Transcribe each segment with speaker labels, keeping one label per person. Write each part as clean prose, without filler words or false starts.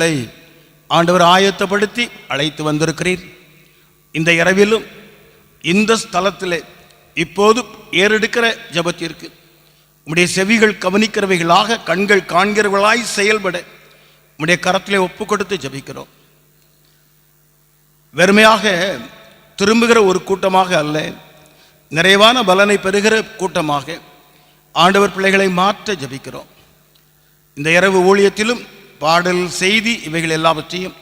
Speaker 1: எங்களை ஆண்டவர் ஆயத்தப்படுத்தி அழைத்து வந்திருக்கிறீர். இந்த இரவிலும் இந்த ஸ்தலத்தில் இப்போது ஏறெடுக்கிற ஜெபத்திற்கு உம்முடைய செவிகள் கவனிக்கிறவைகளாக, கண்கள் காண்கிறவர்களாய் செயல்பட உம்முடைய கரத்திலே ஒப்பு கொடுத்து ஜெபிக்கிறோம். வெறுமையாக திரும்புகிற ஒரு கூட்டமாக அல்ல, நிறைவான பலனை பெறுகிற கூட்டமாக ஆண்டவர் பிள்ளைகளை மாற்ற ஜெபிக்கிறோம். இந்த இரவு ஊழியத்திலும் பாடல், செய்தி இவைகள் எல்லாவற்றையும்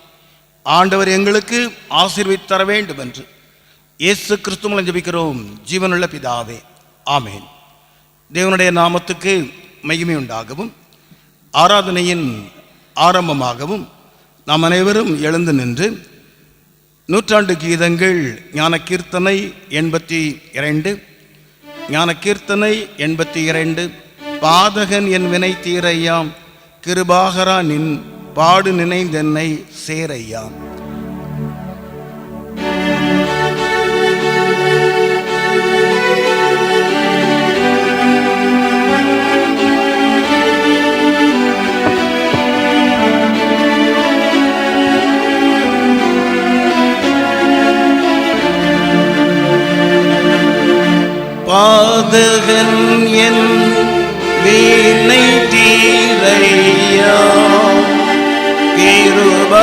Speaker 1: ஆண்டவர் எங்களுக்கு ஆசீர்வதித்து தர வேண்டும் என்று இயேசு கிறிஸ்து மூலம் ஜெபிக்கிறோம் ஜீவனுள்ள பிதாவே, ஆமேன். தேவனுடைய நாமத்துக்கு மகிமை உண்டாகவும், ஆராதனையின் ஆரம்பமாகவும் நாம் அனைவரும் எழுந்து நின்று நூற்றாண்டு கீதங்கள் ஞான கீர்த்தனை 82, ஞான கீர்த்தனை 82, பாதகன் என் வினை தீரையாம், கிருபாகரா நின் பாடு நினைந்தென்னை சேரையாம். பாதகன் என் வீணை தீரையாம், கிருபாகரானின்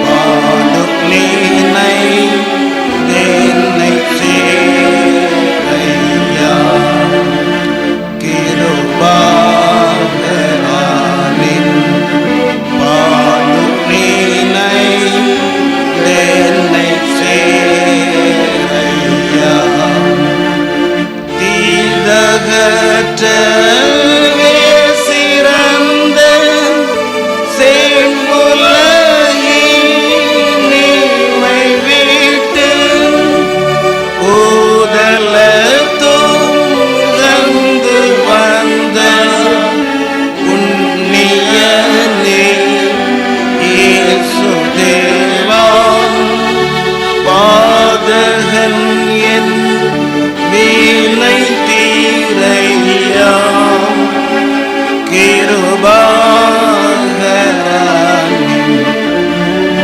Speaker 1: பாடு நினைந்தென்னை சேரையாம், கிருபாகரானின் பாடு நினைந்தென்னை தீதகற்றவே சிறந்த சேன்முலையின் நீமை விட்டு ஊதலத்துங்கந்து வந்த புண்ணியனே இயேசு தேவா, பாதகன் என் வீணை தீரையாம், கிருபாகரானின்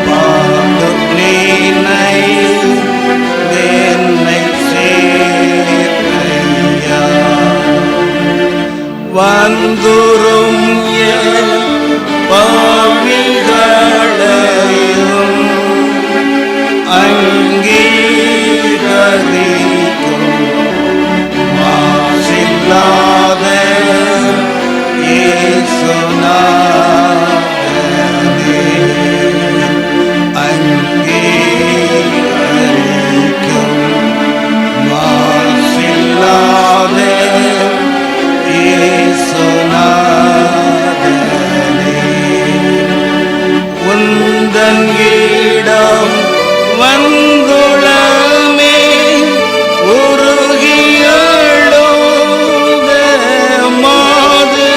Speaker 1: பாடு நினைந்தென்னை சேரையாம். வந்துரும் என் பாவிகளையும் அங்கீகரிக்கும் மாசில்லாத இயேசுநாதனே, அங்கீகரிக்கும் மாசில்லாத இயேசுநாதனே, உந்தன் இடம் வந்துளமே உருகியளோத மாது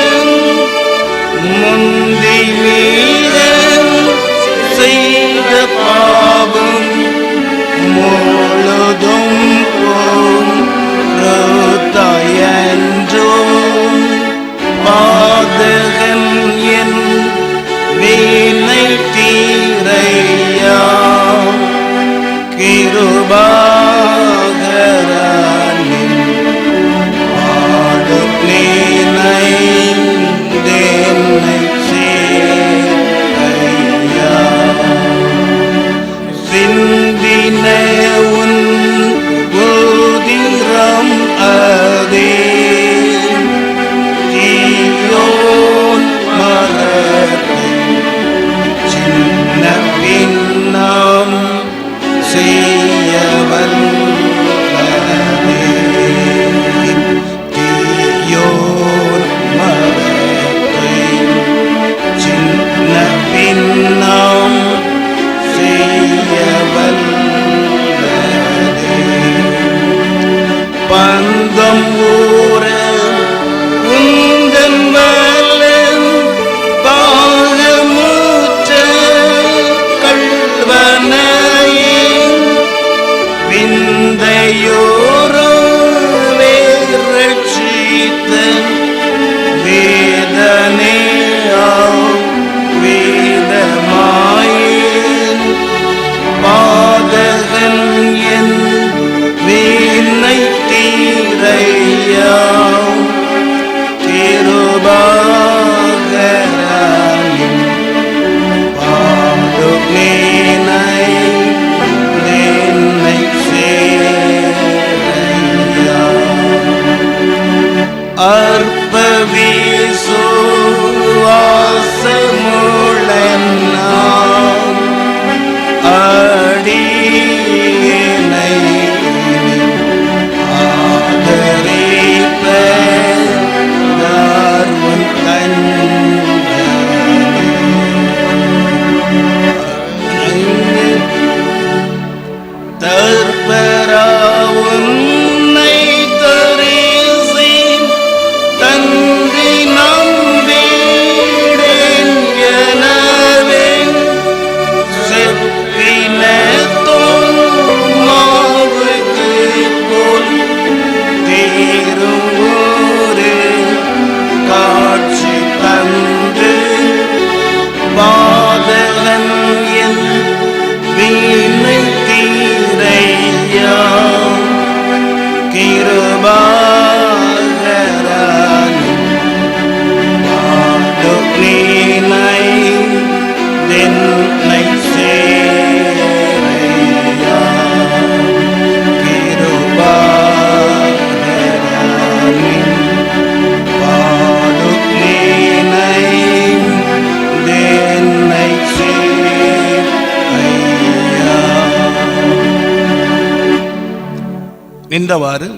Speaker 2: இந்தவாறு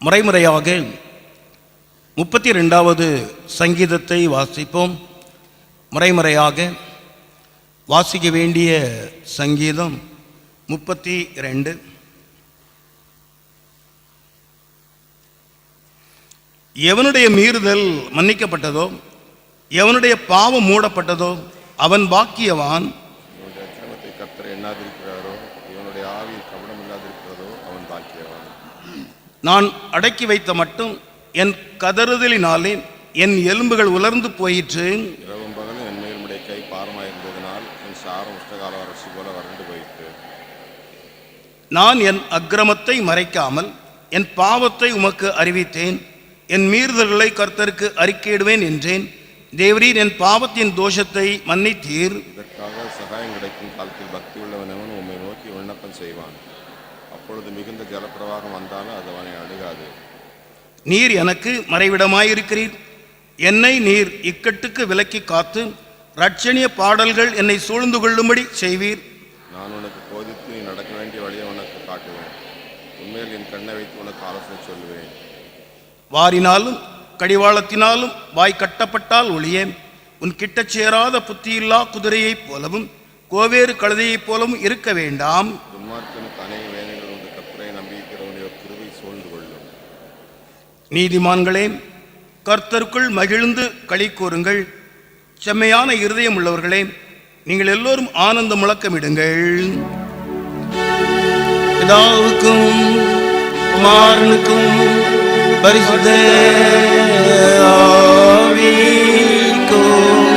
Speaker 2: முறைமுறையாக 32வது சங்கீதத்தை வாசிப்போம். முறைமுறையாக வாசிக்க வேண்டிய சங்கீதம் 32. எவனுடைய மீறுதல் மன்னிக்கப்பட்டதோ, எவனுடைய பாவம் மூடப்பட்டதோ அவன் பாக்கியவான்.
Speaker 3: கர்த்தர் எண்ணாதிருக்கிறாரோ, இவனுடைய ஆவி கவனம் இல்லாதிருக்கிறதோ அவன் பாக்கியவான்.
Speaker 2: நான் அடக்கி வைத்த மட்டும் என் கதறுதலினாலே என் எலும்புகள் உலர்ந்து போயிற்று.
Speaker 3: இரவும் பகலும் என் மேல் உடைய கை பாரமாயிருந்ததினால் என் சாரம் உஷ்டகால வறட்சி போல வறண்டு போயிற்று.
Speaker 2: நான் என் அக்கிரமத்தை மறைக்காமல் என் பாவத்தை உமக்கு அறிவித்தேன். என் மீறுதல்களை கர்த்தருக்கு அறிக்கையிடுவேன் என்றேன். தேவரீர் என் பாவத்தின் தோஷத்தை மன்னித்தீர்.
Speaker 3: இதற்காக சகாயம் கிடைக்கும் காலத்தில் பக்தி உள்ளவனவன் உம்மை நோக்கி விண்ணப்பம் செய்வான். அப்பொழுது மிகுந்த ஜலப்பிரவாகம் வந்தாலும் அது அவனை அணுகாது.
Speaker 2: நீர் எனக்கு மறைவிடமாயிருக்கிறீர். என்னை நீர் இக்கட்டுக்கு விலக்கி காத்து இரட்சணிய பாடல்கள் என்னை சூழ்ந்து கொள்ளும்படி செய்வீர்.
Speaker 3: நான் உனக்கு போதித்து நீ நடக்க வேண்டிய வழியை உனக்கு காட்டுவேன். உண்மையில் என் கண்ணை வைத்து உனக்கு ஆலோசனை சொல்லுவேன்.
Speaker 2: வாரினாலும் கடிவாளத்தினாலும் வாய் கட்டப்பட்டால் ஒளியே உன் கிட்ட சேராத புத்தியில்லா குதிரையைப் போலவும் கோவேறு கழுதையைப் போலவும் இருக்க வேண்டாம்.
Speaker 3: துன்மார்க்கனுக்கு அநேக வேதனைகள் உண்டு. கர்த்தரை நம்பியிருக்கிறவனுடைய கிருபை சூழ்ந்து கொள்ளும்.
Speaker 2: நீதிமான்களே, கர்த்தருக்குள் மகிழ்ந்து களி கூறுங்கள். செம்மையான இருதயம் உள்ளவர்களே, நீங்கள் எல்லோரும் ஆனந்த முழக்கமிடுங்கள்.
Speaker 1: பிதாவுக்கும் குமாரனுக்கும் பரிசுத்த ஆவிக்கும்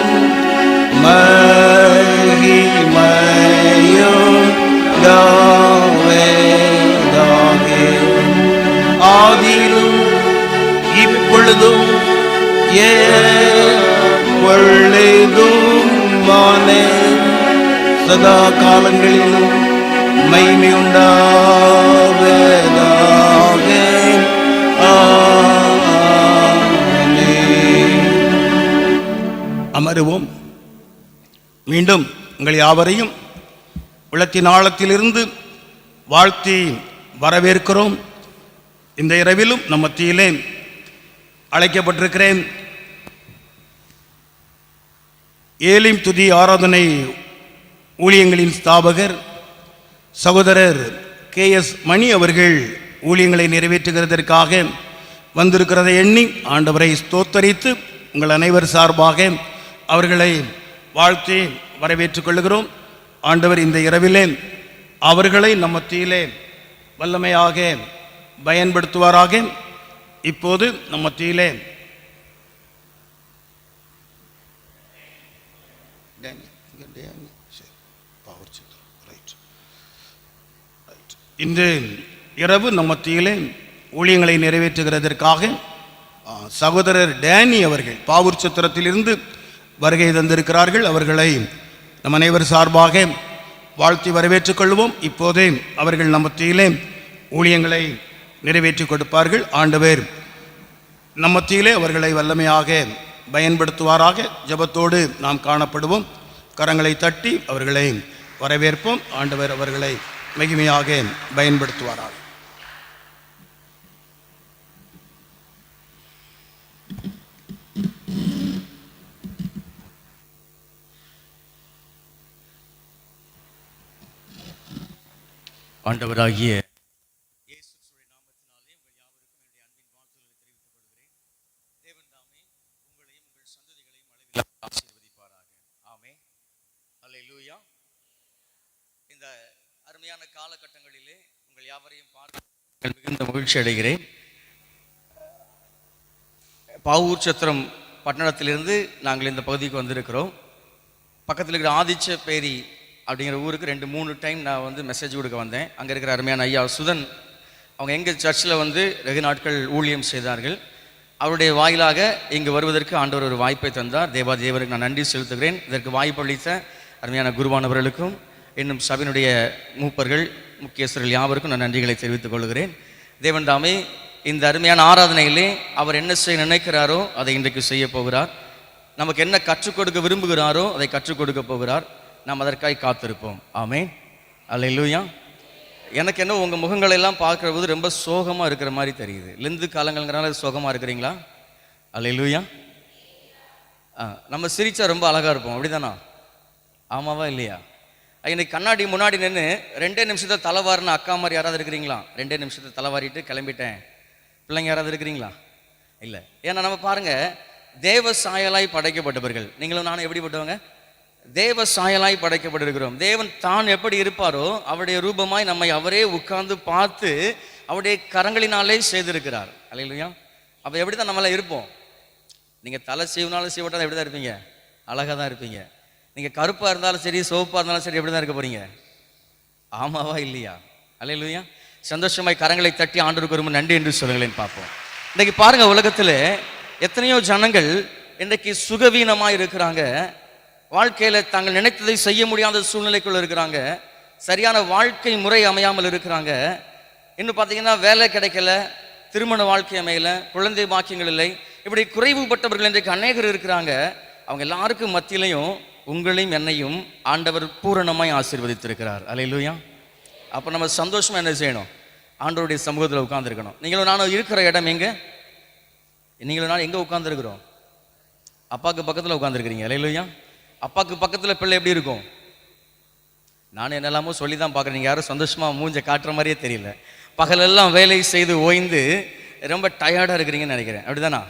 Speaker 1: மகிமையுண்டாவதாக. ஆதியிலும் இப்பொழுதும் எப்பொழுதுமான சதா காலங்களிலும் மகிமை உண்டாவதாக.
Speaker 2: அமருவோம். மீண்டும் உங்கள் யாவரையும் உள்ளத்தின் ஆழத்திலிருந்து வாழ்த்தி வரவேற்கிறோம். இந்த இரவிலும் நம் மத்தியிலே அழைக்கப்பட்டிருக்கிறேன். ஏலிம் துதி ஆராதனை ஊழியங்களின் ஸ்தாபகர் சகோதரர் KS மணி அவர்கள் ஊழியங்களை நிறைவேற்றுகிறதற்காக வந்திருக்கிறதை எண்ணி ஆண்டவரை ஸ்தோத்தரித்து உங்கள் அனைவர் சார்பாக அவர்களை வாழ்த்தி வரவேற்றுக் கொள்கிறோம். ஆண்டவர் இந்த இரவிலே அவர்களை நம் மத்தியிலே வல்லமையாக பயன்படுத்துவாராக. இப்போது நம் மத்தியிலே இன்று இரவு நம் மத்தியிலே ஊழியங்களை நிறைவேற்றுகிறதற்காக சகோதரர் டேனி அவர்கள் பாவூர் சத்திரத்திலிருந்து வருகை தந்திருக்கிறார்கள். அவர்களை நம் அனைவர் சார்பாக வாழ்த்தி வரவேற்றுக் கொள்வோம். இப்போதே அவர்கள் நம் மத்தியிலே ஊழியங்களை நிறைவேற்றி கொடுப்பார்கள். ஆண்டவர் நம் மத்தியிலே அவர்களை வல்லமையாக பயன்படுத்துவாராக. ஜெபத்தோடு நாம் காணப்படுவோம். கரங்களை தட்டி அவர்களை வரவேற்போம். ஆண்டவர் அவர்களை மகிமையாக பயன்படுத்துவாராக.
Speaker 4: ஆண்டவராகிய இயேசு நாமத்தினாலே உங்கள் யாவருக்கும் என்னுடைய அன்பின் வாழ்த்துக்களை தெரிவித்துக் கொள்கிறேன். தேவன் தாமே உங்களையும் உங்கள் சந்ததிகளையும் அளவில்லாமல் ஆசீர்வதிப்பாராக. ஆமென். அல்லேலூயா. இந்த அருமையான காலகட்டங்களிலே உங்கள் யாவரையும் பார்த்து மிகுந்த மகிழ்ச்சி அடைகிறேன். பாவூர் சத்திரம் பட்டணத்திலிருந்து நாங்கள் இந்த பகுதிக்கு வந்திருக்கிறோம். பக்கத்தில் இருக்கிற ஆதிச்சப்பேரி அப்படிங்கிற ஊருக்கு 2-3 டைம் நான் மெசேஜ் கொடுக்க வந்தேன். அங்கே இருக்கிற அருமையான ஐயா சுதன் அவங்க எங்கள் சர்ச்சில் வெகு நாட்கள் ஊழியம் செய்தார்கள். அவருடைய வாயிலாக இங்கு வருவதற்கு ஆண்டவர் ஒரு வாய்ப்பை தந்தார். தேவருக்கு நான் நன்றி செலுத்துகிறேன். இதற்கு வாய்ப்பளித்த அருமையான குருவானவர்களுக்கும் இன்னும் சபையினுடைய மூப்பர்கள் முக்கியஸ்தர்கள் யாவருக்கும் நான் நன்றிகளை தெரிவித்துக் கொள்கிறேன். தேவன் தாமே இந்த அருமையான ஆராதனையிலே அவர் என்ன செய்ய நினைக்கிறாரோ அதை இன்றைக்கு செய்ய போகிறார். நமக்கு என்ன கற்றுக் கொடுக்க விரும்புகிறாரோ அதை கற்றுக் கொடுக்க போகிறார். நாம் அதற்காக காத்திருப்போம். ஆமென். அல்லேலூயா. எனக்கு என்ன உங்கள் முகங்களை எல்லாம் பார்க்குற போது ரொம்ப சோகமாக இருக்கிற மாதிரி தெரியுது. லெந்து காலங்கள்ங்கிறனால சோகமாக இருக்கிறீங்களா? அல்லேலூயா. நம்ம சிரிச்சா ரொம்ப அழகாக இருப்போம், அப்படிதானா? ஆமாவா இல்லையா? இன்னைக்கு கண்ணாடி முன்னாடி நின்று 2 நிமிஷத்தை தலைவாரின அக்கா மாதிரி யாராவது இருக்கிறீங்களா? 2 நிமிஷத்தை தலைவாரிட்டு கிளம்பிட்டேன் பிள்ளைங்க யாராவது இருக்கிறீங்களா? இல்லை. ஏன்னா நம்ம பாருங்க, தேவ சாயலாய் படைக்கப்பட்டவர்கள். நீங்களும் நானும் எப்படிப்பட்டவங்க? தேவ சாயலாய் படைக்கப்பட்டிருக்கிறோம். தேவன் தான் எப்படி இருப்பாரோ அவருடைய ரூபமாய் நம்மை அவரே உட்கார்ந்து பார்த்து அவருடைய கரங்களினாலே செய்திருக்கிறார். அல்லேலூயா. அப்போ எப்படி தான் நம்மளாம் இருப்போம்? நீங்கள் தலை சீவினாலும் சீவட்டாலும் எப்படி தான் இருப்பீங்க? அழகாக தான் இருப்பீங்க. நீங்கள் கருப்பாக இருந்தாலும் சரி, சிவப்பாக இருந்தாலும் சரி, எப்படி தான் இருக்க போறீங்க? ஆமாவா இல்லையா? அல்லேலூயா. சந்தோஷமாய் கரங்களை தட்டி ஆண்டவருக்கு ரொம்ப நன்றி என்று சொல்லுங்களேன் பார்ப்போம். இன்றைக்கு பாருங்க, உலகத்தில் எத்தனையோ ஜனங்கள் இன்றைக்கு சுகவீனமாக இருக்கிறாங்க. வாழ்க்கையில் தாங்கள் நினைத்ததை செய்ய முடியாத சூழ்நிலைக்குள்ள இருக்கிறாங்க. சரியான வாழ்க்கை முறை அமையாமல் இருக்கிறாங்க. இன்னும் பார்த்தீங்கன்னா வேலை கிடைக்கல, திருமண வாழ்க்கை அமையல, குழந்தை பாக்கியங்கள் இல்லை. இப்படி குறைவுபட்டவர்கள் இன்றைக்கு அநேகர் இருக்கிறாங்க. அவங்க எல்லாருக்கும் மத்தியிலையும் உங்களையும் என்னையும் ஆண்டவர் பூரணமாய் ஆசீர்வதித்திருக்கிறார். அல்லேலூயா. அப்போ நம்ம சந்தோஷமா என்ன செய்யணும்? ஆண்டவருடைய சமூகத்தில் உட்கார்ந்துருக்கணும். நீங்களும் நானும் இருக்கிற இடம் எங்க? நீங்களும் நானும் எங்கே உட்கார்ந்துருக்கிறோம்? அப்பாவுக்கு பக்கத்தில் உட்காந்துருக்கிறீங்க. அல்லேலூயா. அப்பாவுக்கு பக்கத்தில் பிள்ளை எப்படி இருக்கும்? நான் என்னெல்லாமோ சொல்லி தான் பார்க்குறேன். நீங்கள் யாரும் சந்தோஷமாக மூஞ்ச காட்டுற மாதிரியே தெரியல. பகலெல்லாம் வேலை செய்து ஓய்ந்து ரொம்ப டயர்டாக இருக்கிறீங்கன்னு நினைக்கிறேன், அப்படிதானா?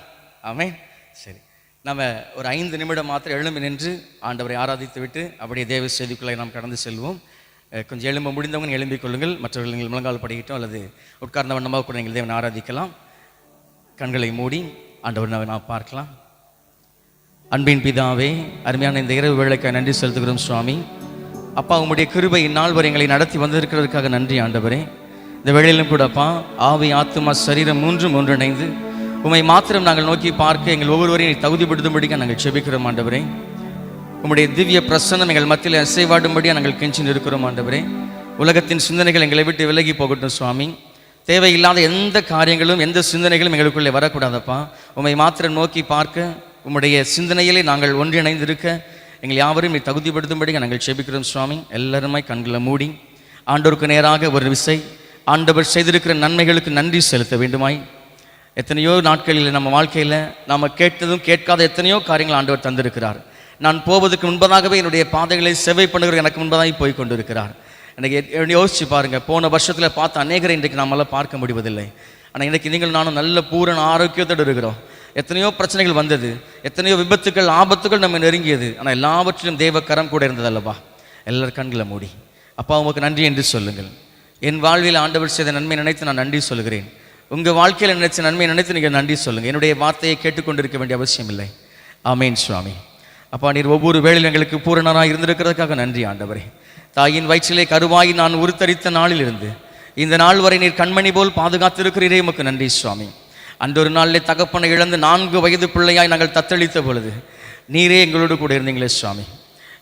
Speaker 4: ஆமென். சரி, நம்ம ஒரு 5 நிமிடம் மாத்திரம் எழும்பி நின்று ஆண்டவரை ஆராதித்து விட்டு அப்படியே தேவ செய்திக்குள்ளே நாம் கடந்து செல்வோம். கொஞ்சம் எழும்ப முடிந்தவங்க எழும்பிக் கொள்ளுங்கள். மற்றவர்கள் நீங்கள் முழங்கால் படிக்கிட்டோம் அல்லது உட்கார்ந்த வண்ணமாக கூட நீங்கள் தேவனை ஆராதிக்கலாம். கண்களை மூடி ஆண்டவர் நாம் பார்க்கலாம். அன்பின் பிதாவே, அருமையான இந்த இரவு வேளைக்காக நன்றி செலுத்துகிறோம் சுவாமி. அப்பா, உம்முடைய கிருபை இந்நாள் வரை எங்களை நடத்தி வந்திருக்கிறதுக்காக நன்றி ஆண்டவரே. இந்த வேளையிலும் கூட அப்பா, ஆவி ஆத்துமா சரீரம் 3 ஒன்றிணைந்து உம்மை மாத்திரம் நாங்கள் நோக்கி பார்க்க எங்கள் ஒவ்வொருவரையும் தகுதிப்படுத்தும்படிக்க நாங்கள் செபிக்கிறோம் ஆண்டவரே. உம்முடைய திவ்ய பிரசன்னம் எங்கள் மத்தியில் அசைவாடும்படியாக நாங்கள் கெஞ்சி நிற்கிறோம் ஆண்டவரே. உலகத்தின் சிந்தனைகள் எங்களை விட்டு விலகி போகட்டும் சுவாமி. தேவையில்லாத எந்த காரியங்களும் எந்த சிந்தனைகளும் எங்களுக்குள்ளே வரக்கூடாதப்பா. உம்மை மாத்திரம் நோக்கி பார்க்க உம்முடைய சிந்தனையிலே நாங்கள் ஒன்றிணைந்திருக்க எங்கள் யாவரும் தகுதிப்படுத்தும்படி நாங்கள் செபிக்கிறோம் சுவாமி. எல்லாருமாய் கண்களை மூடி ஆண்டவருக்கு நேராக ஒரு விசை ஆண்டவர் செய்திருக்கிற நன்மைகளுக்கு நன்றி செலுத்த வேண்டுமாய். எத்தனையோ நாட்களில் நம்ம வாழ்க்கையில் நாம் கேட்டதும் கேட்காத எத்தனையோ காரியங்கள் ஆண்டவர் தந்திருக்கிறார். நான் போவதற்கு முன்பதாகவே என்னுடைய பாதைகளை செவ்வை பண்ணுகிற எனக்கு முன்பதாக போய் கொண்டிருக்கிறார். எனக்கு யோசிச்சு பாருங்கள், போன வருஷத்தில் பார்த்த அநேகரை இன்றைக்கு நம்மளால் பார்க்க முடிவதில்லை. ஆனால் இன்றைக்கு நீங்கள் நானும் நல்ல பூரண ஆரோக்கியத்தோடு இருக்கிறோம். எத்தனையோ பிரச்சனைகள் வந்தது, எத்தனையோ விபத்துக்கள் ஆபத்துகள் நம்ம நெருங்கியது. ஆனால் எல்லாவற்றிலும் தேவ கரம் கூட இருந்ததல்லவா? எல்லாரும் கண்களை மூடி அப்பா உமக்கு நன்றி என்று சொல்லுங்கள். என் வாழ்வில் ஆண்டவர் செய்த நன்மை நினைத்து நான் நன்றி சொல்கிறேன். உங்கள் வாழ்க்கையில் நினைச்ச நன்மை நினைத்து நீங்கள் நன்றி சொல்லுங்கள். என்னுடைய வார்த்தையை கேட்டுக்கொண்டிருக்க வேண்டிய அவசியம் இல்லை. ஆமேன் சுவாமி. அப்பா, நீர் ஒவ்வொரு வேளையில் எங்களுக்கு பூரணராக இருந்திருக்கிறதுக்காக நன்றி ஆண்டவரே. தாயின் வயிற்றிலே கருவாகி நான் உருத்தரித்த நாளிலிருந்து இந்த நாள் வரை நீர் கண்மணி போல் பாதுகாத்திருக்கிறீரே, உமக்கு நன்றி சுவாமி. அன்றொரு நாளிலே தகப்பனை இழந்து 4 வயது பிள்ளையாய் நாங்கள் தத்தளித்த பொழுது நீரே எங்களோடு கூட இருந்தீங்களே சுவாமி.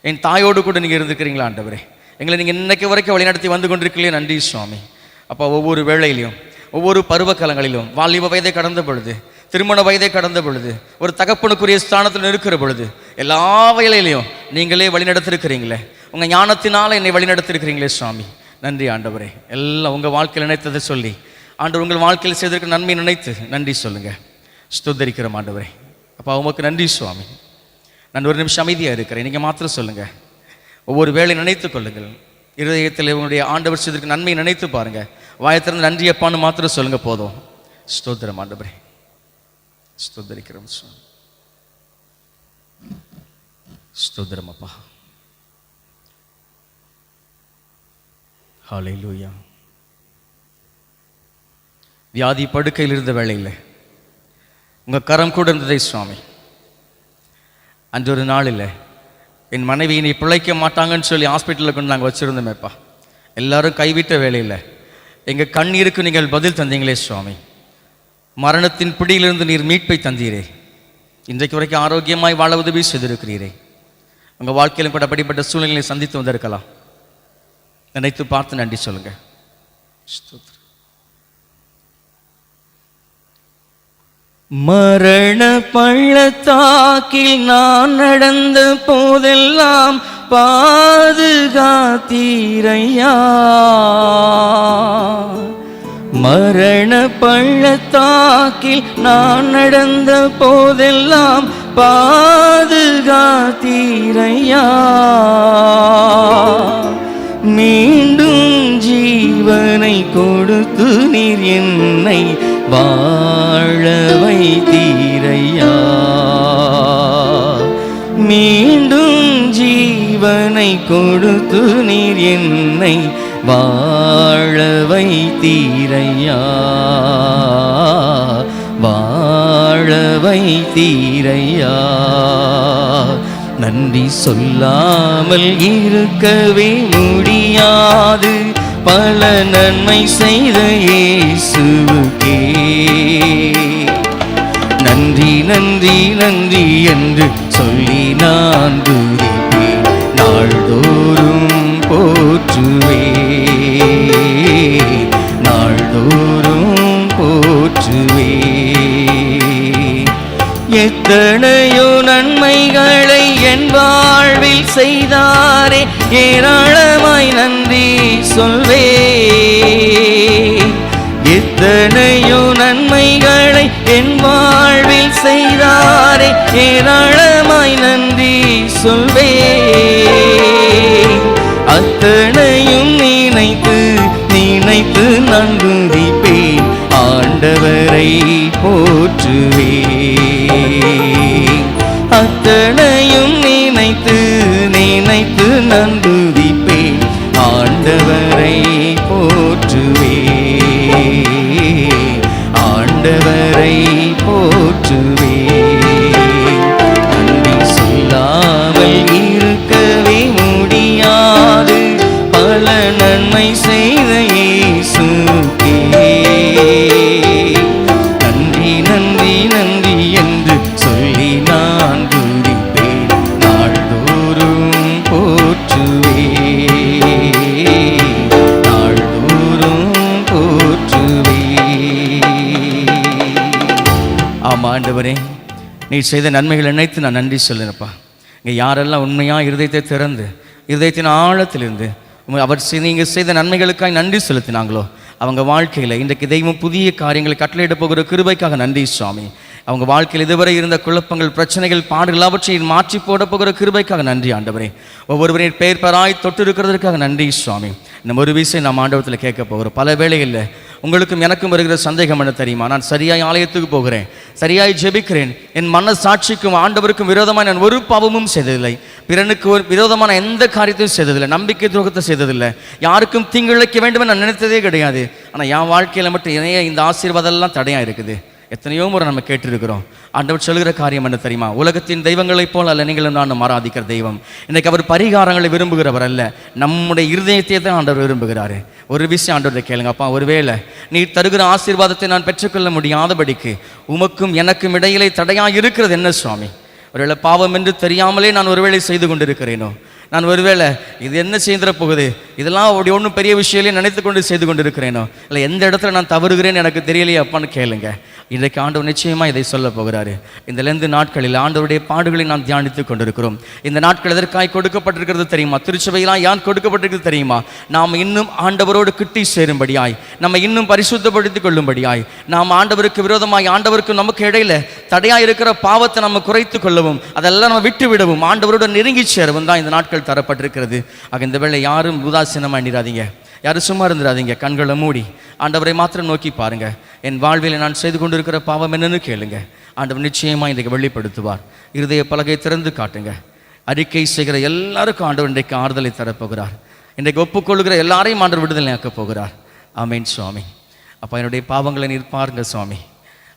Speaker 4: என் தாயோடு கூட நீங்கள் இருந்துக்கிறீங்களா ஆண்டவரே? எங்களை நீங்கள் இன்னைக்கு வரைக்கும் வழிநடத்தி வந்து கொண்டிருக்கலையே, நன்றி சுவாமி. அப்பா, ஒவ்வொரு வேளையிலையும் ஒவ்வொரு பருவகாலங்களிலும் வாலிப வயதை கடந்த பொழுது, திருமண வயதை கடந்த பொழுது, ஒரு தகப்பனுக்குரிய ஸ்தானத்தில் இருக்கிற பொழுது, எல்லா வயலையிலையும் நீங்களே வழிநடத்திருக்கிறீங்களே. உங்கள் ஞானத்தினால் என்னை வழிநடத்திருக்கிறீங்களே சுவாமி. நன்றி ஆண்டவரே. எல்லாம் உங்கள் வாழ்க்கையில் நினைத்ததை சொல்லி ஆண்டவர் உங்கள் வாழ்க்கையில் செய்திருக்க நன்மை நினைத்து நன்றி சொல்லுங்க. ஸ்தோத்தரிக்கிறோம் ஆண்டவரே. அப்பா, உமக்கு நன்றி சுவாமி. நான் ஒரு நிமிஷம் அமைதியாக இருக்கிறேன், நீங்கள் மாத்திரம் சொல்லுங்க. ஒவ்வொரு வேளை நினைத்து கொள்ளுங்கள். இருதயத்தில் உங்களுடைய ஆண்டவர் செய்திருக்க நன்மை நினைத்து பாருங்க. வாயத்திறந்து நன்றி அப்பான்னு மாத்திரம் சொல்லுங்க, போதும். ஸ்தோத்திரம் ஆண்டவரே. ஸ்தோத்தரிக்கிறோம் சுவாமி. ஸ்தோத்திரம் அப்பா. ஹல்லேலூயா. வியாதி படுக்கையில் இருந்த வேளையில் உங்கள் கரம் கூட இருந்ததை சுவாமி. அன்று ஒரு நாள் இல்லை, என் மனைவி இனி பிழைக்க மாட்டாங்கன்னு சொல்லி ஹாஸ்பிட்டலில் கொண்டு நாங்கள் வச்சுருந்தோமேப்பா. எல்லாரும் கைவிட்ட வேலையில் எங்கள் கண்ணீருக்கு நீங்கள் பதில் தந்தீங்களே சுவாமி. மரணத்தின் பிடியிலிருந்து நீர் மீட்பை தந்தீரே. இன்றைக்கு வரைக்கும் ஆரோக்கியமாய் வாழ உதவி செய்திருக்கிறீரே. உங்கள் வாழ்க்கையிலும் கூட அப்படிப்பட்ட சூழ்நிலையை சந்தித்து வந்திருக்கலாம். நினைத்து பார்த்து நன்றி சொல்லுங்க.
Speaker 5: மரண பள்ளத்தாக்கில் நான் நடந்த போதெல்லாம்
Speaker 4: பாதுகாத்தீரையா. மரண பள்ளத்தாக்கில் நான் நடந்த போதெல்லாம் பாதுகாத்தீரையா. மீண்டும் ஜீவனை கொடுத்து நீர் என்னை வாழ வைத்தீரையா. மீண்டும் ஜீவனை கொடுத்து நீர் என்னை வாழ வைத்தீரையா. வாழ வைத்தீரையா. நன்றி சொல்லாமல் இருக்கவே முடியாது. பல நன்மை செய்த இயேசுவுக்கே நன்றி நன்றி நன்றி என்று சொல்லி நான் துதிப்பேன். நாள்தோறும் போற்றுவேன். நாள்தோறும் போற்றுவேன். எத்தனையோ நன்மைகளை என் வாழ்வில் செய்தாரே, ஏராளமாய் நன்றி சொல்வேன். எத்தனையோ நன்மைகளை என் வாழ்வில் செய்தாரே, ஏராளமாய் நன்றி சொல்வேன். அத்தனையும் நினைத்து நினைத்து நான் துதிப்பேன். ஆண்டவரை போற்றுவேன். அத்தனையும் நினைத்து நினைத்து நான் துதிப்பேன். ஆண்டவரை போற்றுவேன். ஆண்டவரை போற்றுவேன். நன்றி சொல்லாமல் இருக்கவே முடியாது. பல நன்மை செய்த இயேசுவுக்கே நன்றி நன்றி நன்றி என்று சொல்லி நான் துதிப்பேன். நாள்தோறும் போற்றுவேன். நாள்தோறும் போற்றுவேன். ஆமாம் ஆண்டவரே, நீர் செய்த நன்மைகள் நினைத்து நான் நன்றி சொல்லுறப்பா. இங்கே யாரெல்லாம் உண்மையாக இருதயத்தை திறந்து இருதயத்தின் ஆழத்திலிருந்து நீங்கள் செய்த நன்மைகளுக்காக நன்றி செலுத்தினாங்களோ அவங்க வாழ்க்கையில் இன்றைக்கு தெய்வம் புதிய காரியங்களை கட்டளையிட போகிற கிருபைக்காக நன்றி சுவாமி. அவங்க வாழ்க்கையில் இதுவரை இருந்த குழப்பங்கள், பிரச்சனைகள், பாடுகள் எல்லாவற்றையும் மாற்றி போட போகிற கிருபைக்காக நன்றி ஆண்டவரே. ஒவ்வொருவரையும் பெயர் பெறாய் தொட்டு இருக்கிறதுக்காக நன்றி சுவாமி. நம்ம ஒரு விஷயம் நம்ம ஆண்டவத்தில் கேட்க போகிறோம். பல வேளைகளில் உங்களுக்கும் எனக்கும் வருகிற சந்தேகம் என்ன தெரியுமா? நான் சரியாய் ஆலயத்துக்கு போகிறேன், சரியாய் ஜெபிக்கிறேன், என் மன சாட்சிக்கும் ஆண்டவருக்கும் விரோதமாக நான் ஒரு பாவமும் செய்ததில்லை, பிறனுக்கு விரோதமான எந்த காரியத்தையும் செய்ததில்லை, நம்பிக்கை துரோகத்தை செய்ததில்லை, யாருக்கும் தீங்கிழைக்க வேண்டும் நான் நினைத்ததே கிடையாது. ஆனால் என் வாழ்க்கையில் மட்டும் இணைய இந்த ஆசீர்வாதம் எல்லாம் தடையாக இருக்குது. எத்தனையோ முறை நம்ம கேட்டிருக்கிறோம். ஆண்டவர் சொல்கிற காரியம் என்ன தெரியுமா? உலகத்தின் தெய்வங்களைப் போல் அல்ல நீங்களும் நானும் ஆராதிக்கிற தெய்வம். இன்றைக்கு அவர் பரிகாரங்களை விரும்புகிறவர் அல்ல, நம்முடைய இருதயத்தை தான் ஆண்டவர் விரும்புகிறாரு. ஒரு விஷயம் ஆண்டவரை கேளுங்க, அப்பா, ஒருவேளை நீ தருகிற ஆசீர்வாதத்தை நான் பெற்றுக்கொள்ள முடியாதபடிக்கு உமக்கும் எனக்கும் இடையிலே தடையாக இருக்கிறது என்ன சுவாமி? ஒருவேளை பாவம் என்று தெரியாமலே நான் ஒருவேளை செய்து கொண்டிருக்கிறேனோ? நான் ஒருவேளை இது என்ன செய்திட போகுது, இதெல்லாம் அப்படி ஒன்றும் பெரிய விஷயங்களே நினைத்து கொண்டு செய்து கொண்டு இருக்கிறேனோ, இல்லை எந்த இடத்துல நான் தவறுகிறேன்னு எனக்கு தெரியலையே அப்பான்னு கேளுங்க. இன்றைக்கு ஆண்டவர் நிச்சயமாக இதை சொல்ல போகிறாரு. இந்த லெந்து நாட்களில் ஆண்டவருடைய பாடுகளை நாம் தியானித்து கொண்டிருக்கிறோம். இந்த நாட்கள் எதற்காய் கொடுக்கப்பட்டிருக்கிறது தெரியுமா? திருச்சபையெல்லாம் ஏன் கொடுக்கப்பட்டிருக்கிறது தெரியுமா? நாம் இன்னும் ஆண்டவரோடு கிட்டி சேரும்படியாய், நம்ம இன்னும் பரிசுத்தப்படுத்திக் கொள்ளும்படியாய், நாம் ஆண்டவருக்கு விரோதமாய் ஆண்டவருக்கு நமக்கு இடையில தடையாக இருக்கிற பாவத்தை நம்ம குறைத்து கொள்ளவும், அதெல்லாம் நம்ம விட்டு விடவும், ஆண்டவரோடு நெருங்கி சேரவும் தான் இந்த நாட்கள் தரப்பட்டிருக்கிறது. ஆக இந்த வேளை யாரும் உதாசீனமாக எண்ணிராதீங்க, யாரும் சும்மா இருந்துடாதீங்க. கண்களை மூடி ஆண்டவரை மாத்திரம் நோக்கி பாருங்க. என் வாழ்வில் நான் செய்து கொண்டிருக்கிற பாவம் என்னன்னு கேளுங்க. ஆண்டவர் நிச்சயமாக இன்றைக்கு வெளிப்படுத்துவார். இருதய பலகை திறந்து காட்டுங்க. அறிக்கை செய்கிற எல்லாருக்கும் ஆண்டவர் இன்றைக்கு ஆறுதலை தரப்போகிறார். இன்றைக்கு ஒப்புக்கொள்கிற எல்லாரையும் ஆண்டவர் விடுதலை ஆக்கப் போகிறார். ஆமேன் சுவாமி. அப்போ என்னுடைய பாவங்களை நீர் பாருங்க சுவாமி.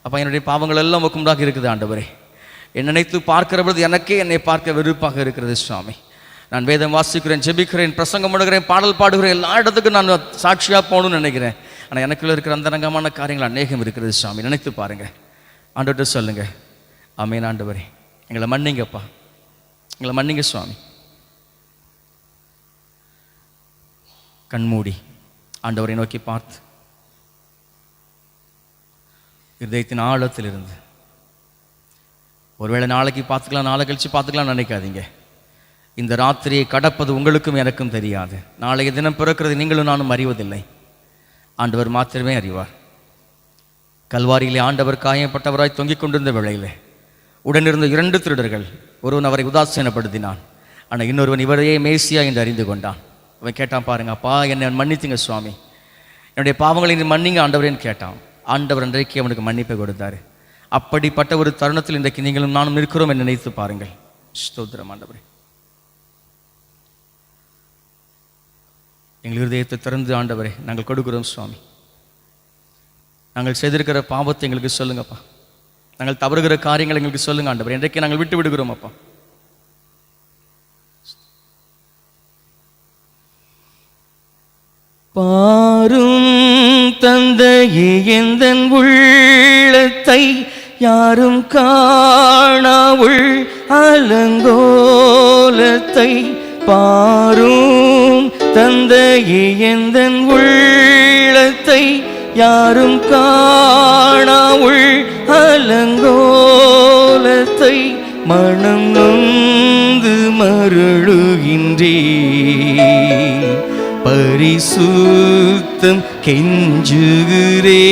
Speaker 4: அப்போ என்னுடைய பாவங்கள் எல்லாம் உமக்குண்டாக இருக்குது ஆண்டவரே. என் நினைத்து பார்க்கிற பொழுது எனக்கே என்னை பார்க்க வெறுப்பாக இருக்கிறது சுவாமி. நான் வேதம் வாசிக்கிறேன், ஜெபிக்கிறேன், பிரசங்கம் பண்ணுகிறேன், பாடல் பாடுகிறேன், எல்லா இடத்துக்கும் நான் சாட்சியாக போகணும்னு நினைக்கிறேன். ஆனால் எனக்குள்ள இருக்கிற அந்தரங்கமான காரியங்கள் அநேகம் இருக்கிறது சுவாமி. நினைத்து பாருங்க, ஆண்டவர்கிட்ட சொல்லுங்க. ஆமேன் ஆண்டவரே, எங்களை மன்னிங்கப்பா, எங்களை மன்னிங்க சுவாமி. கண்மூடி ஆண்டவரை நோக்கி பார்த்து இதயத்தின் ஆழத்தில் இருந்து, ஒருவேளை நாளைக்கு பார்த்துக்கலாம், நாளை கழிச்சு பார்த்துக்கலாம் நினைக்காதீங்க. இந்த ராத்திரியை கடப்பது உங்களுக்கும் எனக்கும் தெரியாது. நாளைய தினம் பிறக்கிறது நீங்களும் நானும் அறிவதில்லை. ஆண்டவர் மாத்திரமே அறிவார். கல்வாரியிலே ஆண்டவர் காயப்பட்டவராய் தொங்கிக் கொண்டிருந்த வேளையிலே உடனிருந்த 2 திருடர்கள், ஒருவன் அவரை உதாசீனப்படுத்தினான், ஆனால் இன்னொருவன் இவரையே மேசியா என்று அறிந்து கொண்டான். அவன் கேட்டான், பாருங்க அப்பா, என்னை மன்னித்துங்க சுவாமி, என்னுடைய பாவங்களை நீ மன்னிங்க ஆண்டவரேன்னு கேட்டான். ஆண்டவர் அன்றைக்கு அவனுக்கு மன்னிப்பை கொடுத்தாரு. அப்படிப்பட்ட ஒரு தருணத்தில் இன்றைக்கு நீங்களும் நானும் இருக்கிறோம் என்று நினைத்து பாருங்கள். ஸ்தோத்திரம் ஆண்டவரே. எங்கள் இருதயத்தை திறந்து ஆண்டவரே நாங்கள் கொடுக்கிறோம் சுவாமி. நாங்கள் செய்திருக்கிற பாவத்தை எங்களுக்கு சொல்லுங்கப்பா. நாங்கள் தவறுகிற காரியங்கள் எங்களுக்கு சொல்லுங்க ஆண்டவரே. இன்றைக்கு நாங்கள் விட்டு விடுகிறோம் அப்பா. பாரும் தந்தையே எந்தன் உள்ளத்தை யாரும் காணாவுள் அலங்கோலத்தை, பாரும் தந்தையே எந்தன் உள்ளத்தை யாரும் காணாவுள் அலங்கோலத்தை, மனம் நொந்து மருளுகின்றே பரிசுத்தம் கெஞ்சுகிறே,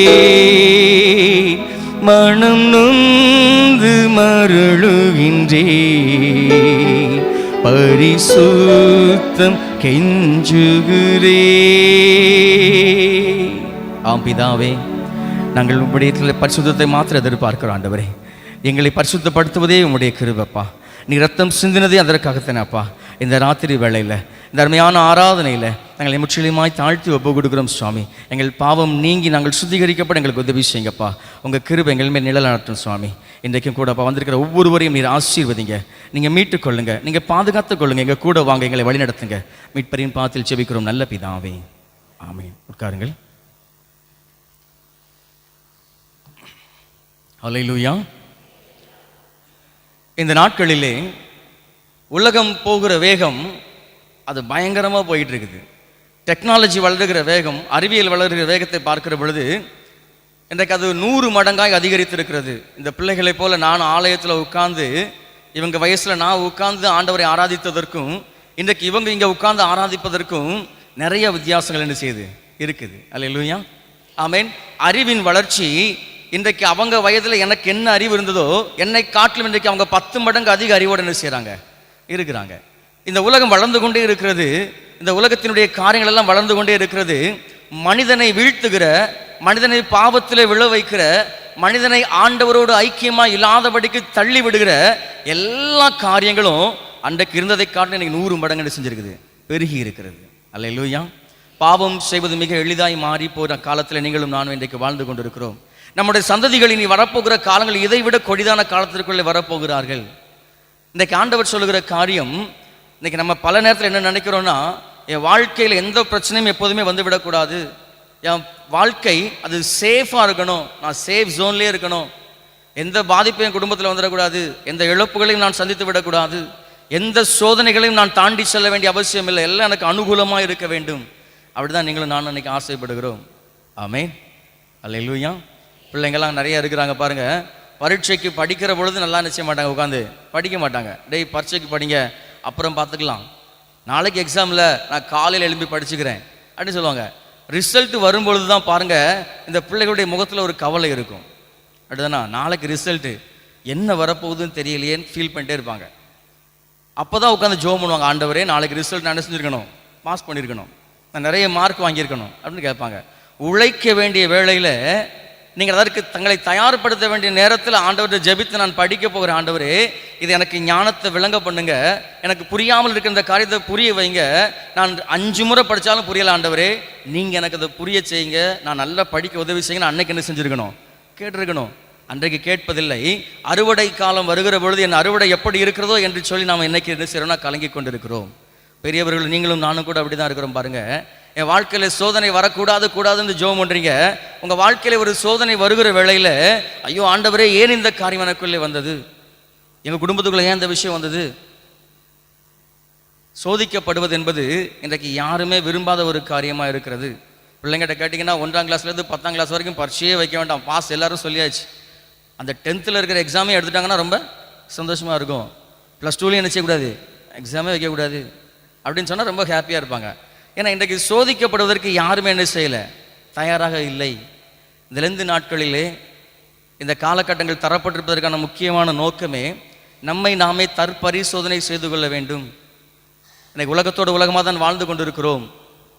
Speaker 4: மனம் நொந்து மருளுகின்றே பரிசுத்தம் கெஞ்சுகிறே. ஆம் பிதாவே, நாங்கள் உம்முடைய பரிசுத்தத்தை மாத்திரம் எதிர்பார்க்கிறோம் ஆண்டவரே. எங்களை பரிசுத்தப்படுத்துவதே உம்முடைய கிருபைப்பா. நீ ரத்தம் சிந்தினதே அதற்காகத்தானப்பா. இந்த ராத்திரி வேளையில், இந்த அருமையான ஆராதனையில் நாங்கள் முற்றிலுமாய் தாழ்த்தி ஒப்பு கொடுக்குறோம் சுவாமி. எங்கள் பாவம் நீங்கி நாங்கள் சுத்திகரிக்கப்பட எங்களுக்கு உதவி செய்யுங்கப்பா. உங்கள் கிருபை எங்கள் மேல் நிழலாட்டும் சுவாமி. இன்றைக்கும் கூடப்பா வந்திருக்கிற ஒவ்வொருவரையும் நீர் ஆசீர்வதிங்க. நீங்கள் மீட்டுக் கொள்ளுங்க, நீங்கள் பாதுகாத்துக் கொள்ளுங்க. எங்கள் கூட வாங்க, எங்களை வழி நடத்துங்க. மீட்பரின் பாதத்தில் செபிக்கிறோம் நல்ல பிதாவே, ஆமென். உட்காருங்கள். ஹல்லேலூயா. இந்த நாட்களிலே உலகம் போகிற வேகம் அது பயங்கரமாக போயிட்டு இருக்குது. டெக்னாலஜி வளர்கிற வேகம், அறிவியல் வளர்கிற வேகத்தை பார்க்கிற பொழுது இன்றைக்கு அது 100 மடங்காய் அதிகரித்திருக்கிறது. இந்த பிள்ளைகளை போல நான் ஆலயத்தில் உட்கார்ந்து, இவங்க வயசில் நான் உட்கார்ந்து ஆண்டவரை ஆராதித்ததற்கும் இன்றைக்கு இவங்க இங்கே உட்கார்ந்து ஆராதிப்பதற்கும் நிறைய வித்தியாசங்கள் என்ன செய்யுது இருக்குது. அல்லேலூயா, ஆமென். அறிவின் வளர்ச்சி இன்றைக்கு அவங்க வயதில் எனக்கு என்ன அறிவு இருந்ததோ என்னை காட்டிலும் இன்றைக்கு அவங்க 10 மடங்கு அதிக அறிவோடு என்ன செய்கிறாங்க, இருக்கிறாங்க. இந்த உலகம் வளர்ந்து கொண்டே இருக்கிறது. இந்த உலகத்தினுடைய காரியங்கள் எல்லாம் வளர்ந்து கொண்டே இருக்கிறது. மனிதனை வீழ்த்துகிற, மனிதனை பாவத்திலே விழ வைக்கிற, மனிதனை ஆண்டவரோடு ஐக்கியமாக இல்லாதபடிக்கு தள்ளி விடுகிற எல்லா காரியங்களும் அன்றைக்கு இருந்ததை காட்டிலும் இன்னைக்கு 100 மடங்கு செஞ்சிருக்குது, பெருகி இருக்கிறது. அல்லேலூயா. பாவம் செய்வது மிக எளிதாய் மாறி போகிற காலத்தில் நீங்களும் நானும் இன்றைக்கு வாழ்ந்து கொண்டிருக்கிறோம். நம்முடைய சந்ததிகள் இனி வரப்போகிற காலங்கள் இதை விட கொடிதான காலத்திற்குள்ளே வரப்போகிறார்கள். இன்றைக்கு ஆண்டவர் சொல்லுகிற காரியம், இன்றைக்கி நம்ம பல நேரத்தில் என்ன நினைக்கிறோன்னா, என் வாழ்க்கையில் எந்த பிரச்சனையும் எப்போதுமே வந்து விடக்கூடாது, என் வாழ்க்கை அது சேஃபாக இருக்கணும், நான் சேஃப் ஜோன்லேயே இருக்கணும், எந்த பாதிப்பும் என் குடும்பத்தில் வந்துடக்கூடாது, எந்த இழப்புகளையும் நான் சந்தித்து விடக்கூடாது, எந்த சோதனைகளையும் நான் தாண்டி செல்ல வேண்டிய அவசியம் இல்லை, எல்லாம் எனக்கு அனுகூலமாக இருக்க வேண்டும். அப்படி தான் நீங்களும் நான் அன்றைக்கி ஆசைப்படுகிறோம். ஆமென். அல்லேலூயா. பிள்ளைங்கள்லாம் நிறைய இருக்கிறாங்க பாருங்க. பரீட்சைக்கு படிக்கிற பொழுது நல்லா நிச்சய மாட்டாங்க, உட்காந்து படிக்க மாட்டாங்க. டேய் பரீட்சைக்கு படிங்க, அப்புறம் பார்த்துக்கலாம், நாளைக்கு எக்ஸாமில் நான் காலையில் எழும்பி படிச்சுக்கிறேன் அப்படின்னு சொல்லுவாங்க. ரிசல்ட் வரும்பொழுது தான் பாருங்க இந்த பிள்ளைகளுடைய முகத்தில் ஒரு கவலை இருக்கும். அப்படிதானா, நாளைக்கு ரிசல்ட்டு என்ன வரப்போகுதுன்னு தெரியலையேன்னு ஃபீல் பண்ணிட்டே இருப்பாங்க. அப்போ தான் உட்காந்து ஜோம் பண்ணுவாங்க, ஆண்டவரே நாளைக்கு ரிசல்ட் நான் செஞ்சுருக்கணும், பாஸ் பண்ணியிருக்கணும், நான் நிறைய மார்க் வாங்கியிருக்கணும் அப்படின்னு கேட்பாங்க. உழைக்க வேண்டிய வேளையில் நீங்கள் அதற்கு தங்களை தயார்படுத்த வேண்டிய நேரத்தில் ஆண்டவரை ஜெபித்து, நான் படிக்க போகிற ஆண்டவரே இது எனக்கு ஞானத்தை விளங்க பண்ணுங்க, எனக்கு புரியாமல் இருக்கிற இந்த காரியத்தை புரிய வைங்க, நான் 5 முறை படித்தாலும் புரியல ஆண்டவரே, நீங்கள் எனக்கு அதை புரிய செய்யுங்க, நான் நல்லா படிக்க உதவி செய்யுங்க. அன்னைக்கு என்ன செஞ்சுருக்கணும், கேட்டிருக்கணும். அன்றைக்கு கேட்பதில்லை. அறுவடை காலம் வருகிற பொழுது என் அறுவடை எப்படி இருக்கிறதோ என்று சொல்லி நாம் இன்னைக்கு என்ன செய்யறோம்னா கலங்கி கொண்டிருக்கிறோம். பெரியவர்கள் நீங்களும் நானும் கூட அப்படி தான் இருக்கிறோம். பாருங்க, என் வாழ்க்கையில் சோதனை வரக்கூடாதுன்னு ஜெபம் பண்ணுறீங்க. உங்கள் வாழ்க்கையில் ஒரு சோதனை வருகிற வேளையில், ஐயோ ஆண்டவரே ஏன் இந்த காரியம் எனக்குள்ளே வந்தது, எங்கள் குடும்பத்துக்குள்ளே ஏன் இந்த விஷயம் வந்தது. சோதிக்கப்படுவது என்பது இன்றைக்கு யாருமே விரும்பாத ஒரு காரியமாக இருக்கிறது. பிள்ளைங்கிட்ட கேட்டிங்கன்னா 1ஆம் கிளாஸ்லேருந்து 10ஆம் கிளாஸ் வரைக்கும் பரீட்சையே வைக்க வேண்டாம், பாஸ் எல்லாரும் சொல்லியாச்சு. அந்த 10th இருக்கிற எக்ஸாமே எடுத்துட்டாங்கன்னா ரொம்ப சந்தோஷமாக இருக்கும். +2லையும் என்ன செய்யக்கூடாது, எக்ஸாமே வைக்கக்கூடாது அப்படின்னு சொன்னால் ரொம்ப ஹாப்பியாக இருப்பாங்க. ஏன்னா இன்றைக்கு சோதிக்கப்படுவதற்கு யாருமே என்ன செய்யலை, தயாராக இல்லை. இந்த லெந்து நாட்களிலே இந்த காலகட்டங்கள் தரப்பட்டிருப்பதற்கான முக்கியமான நோக்கமே நம்மை நாமே தற்பரிசோதனை செய்து கொள்ள வேண்டும். இன்னைக்கு உலகத்தோட உலகமாக தான் வாழ்ந்து கொண்டிருக்கிறோம்.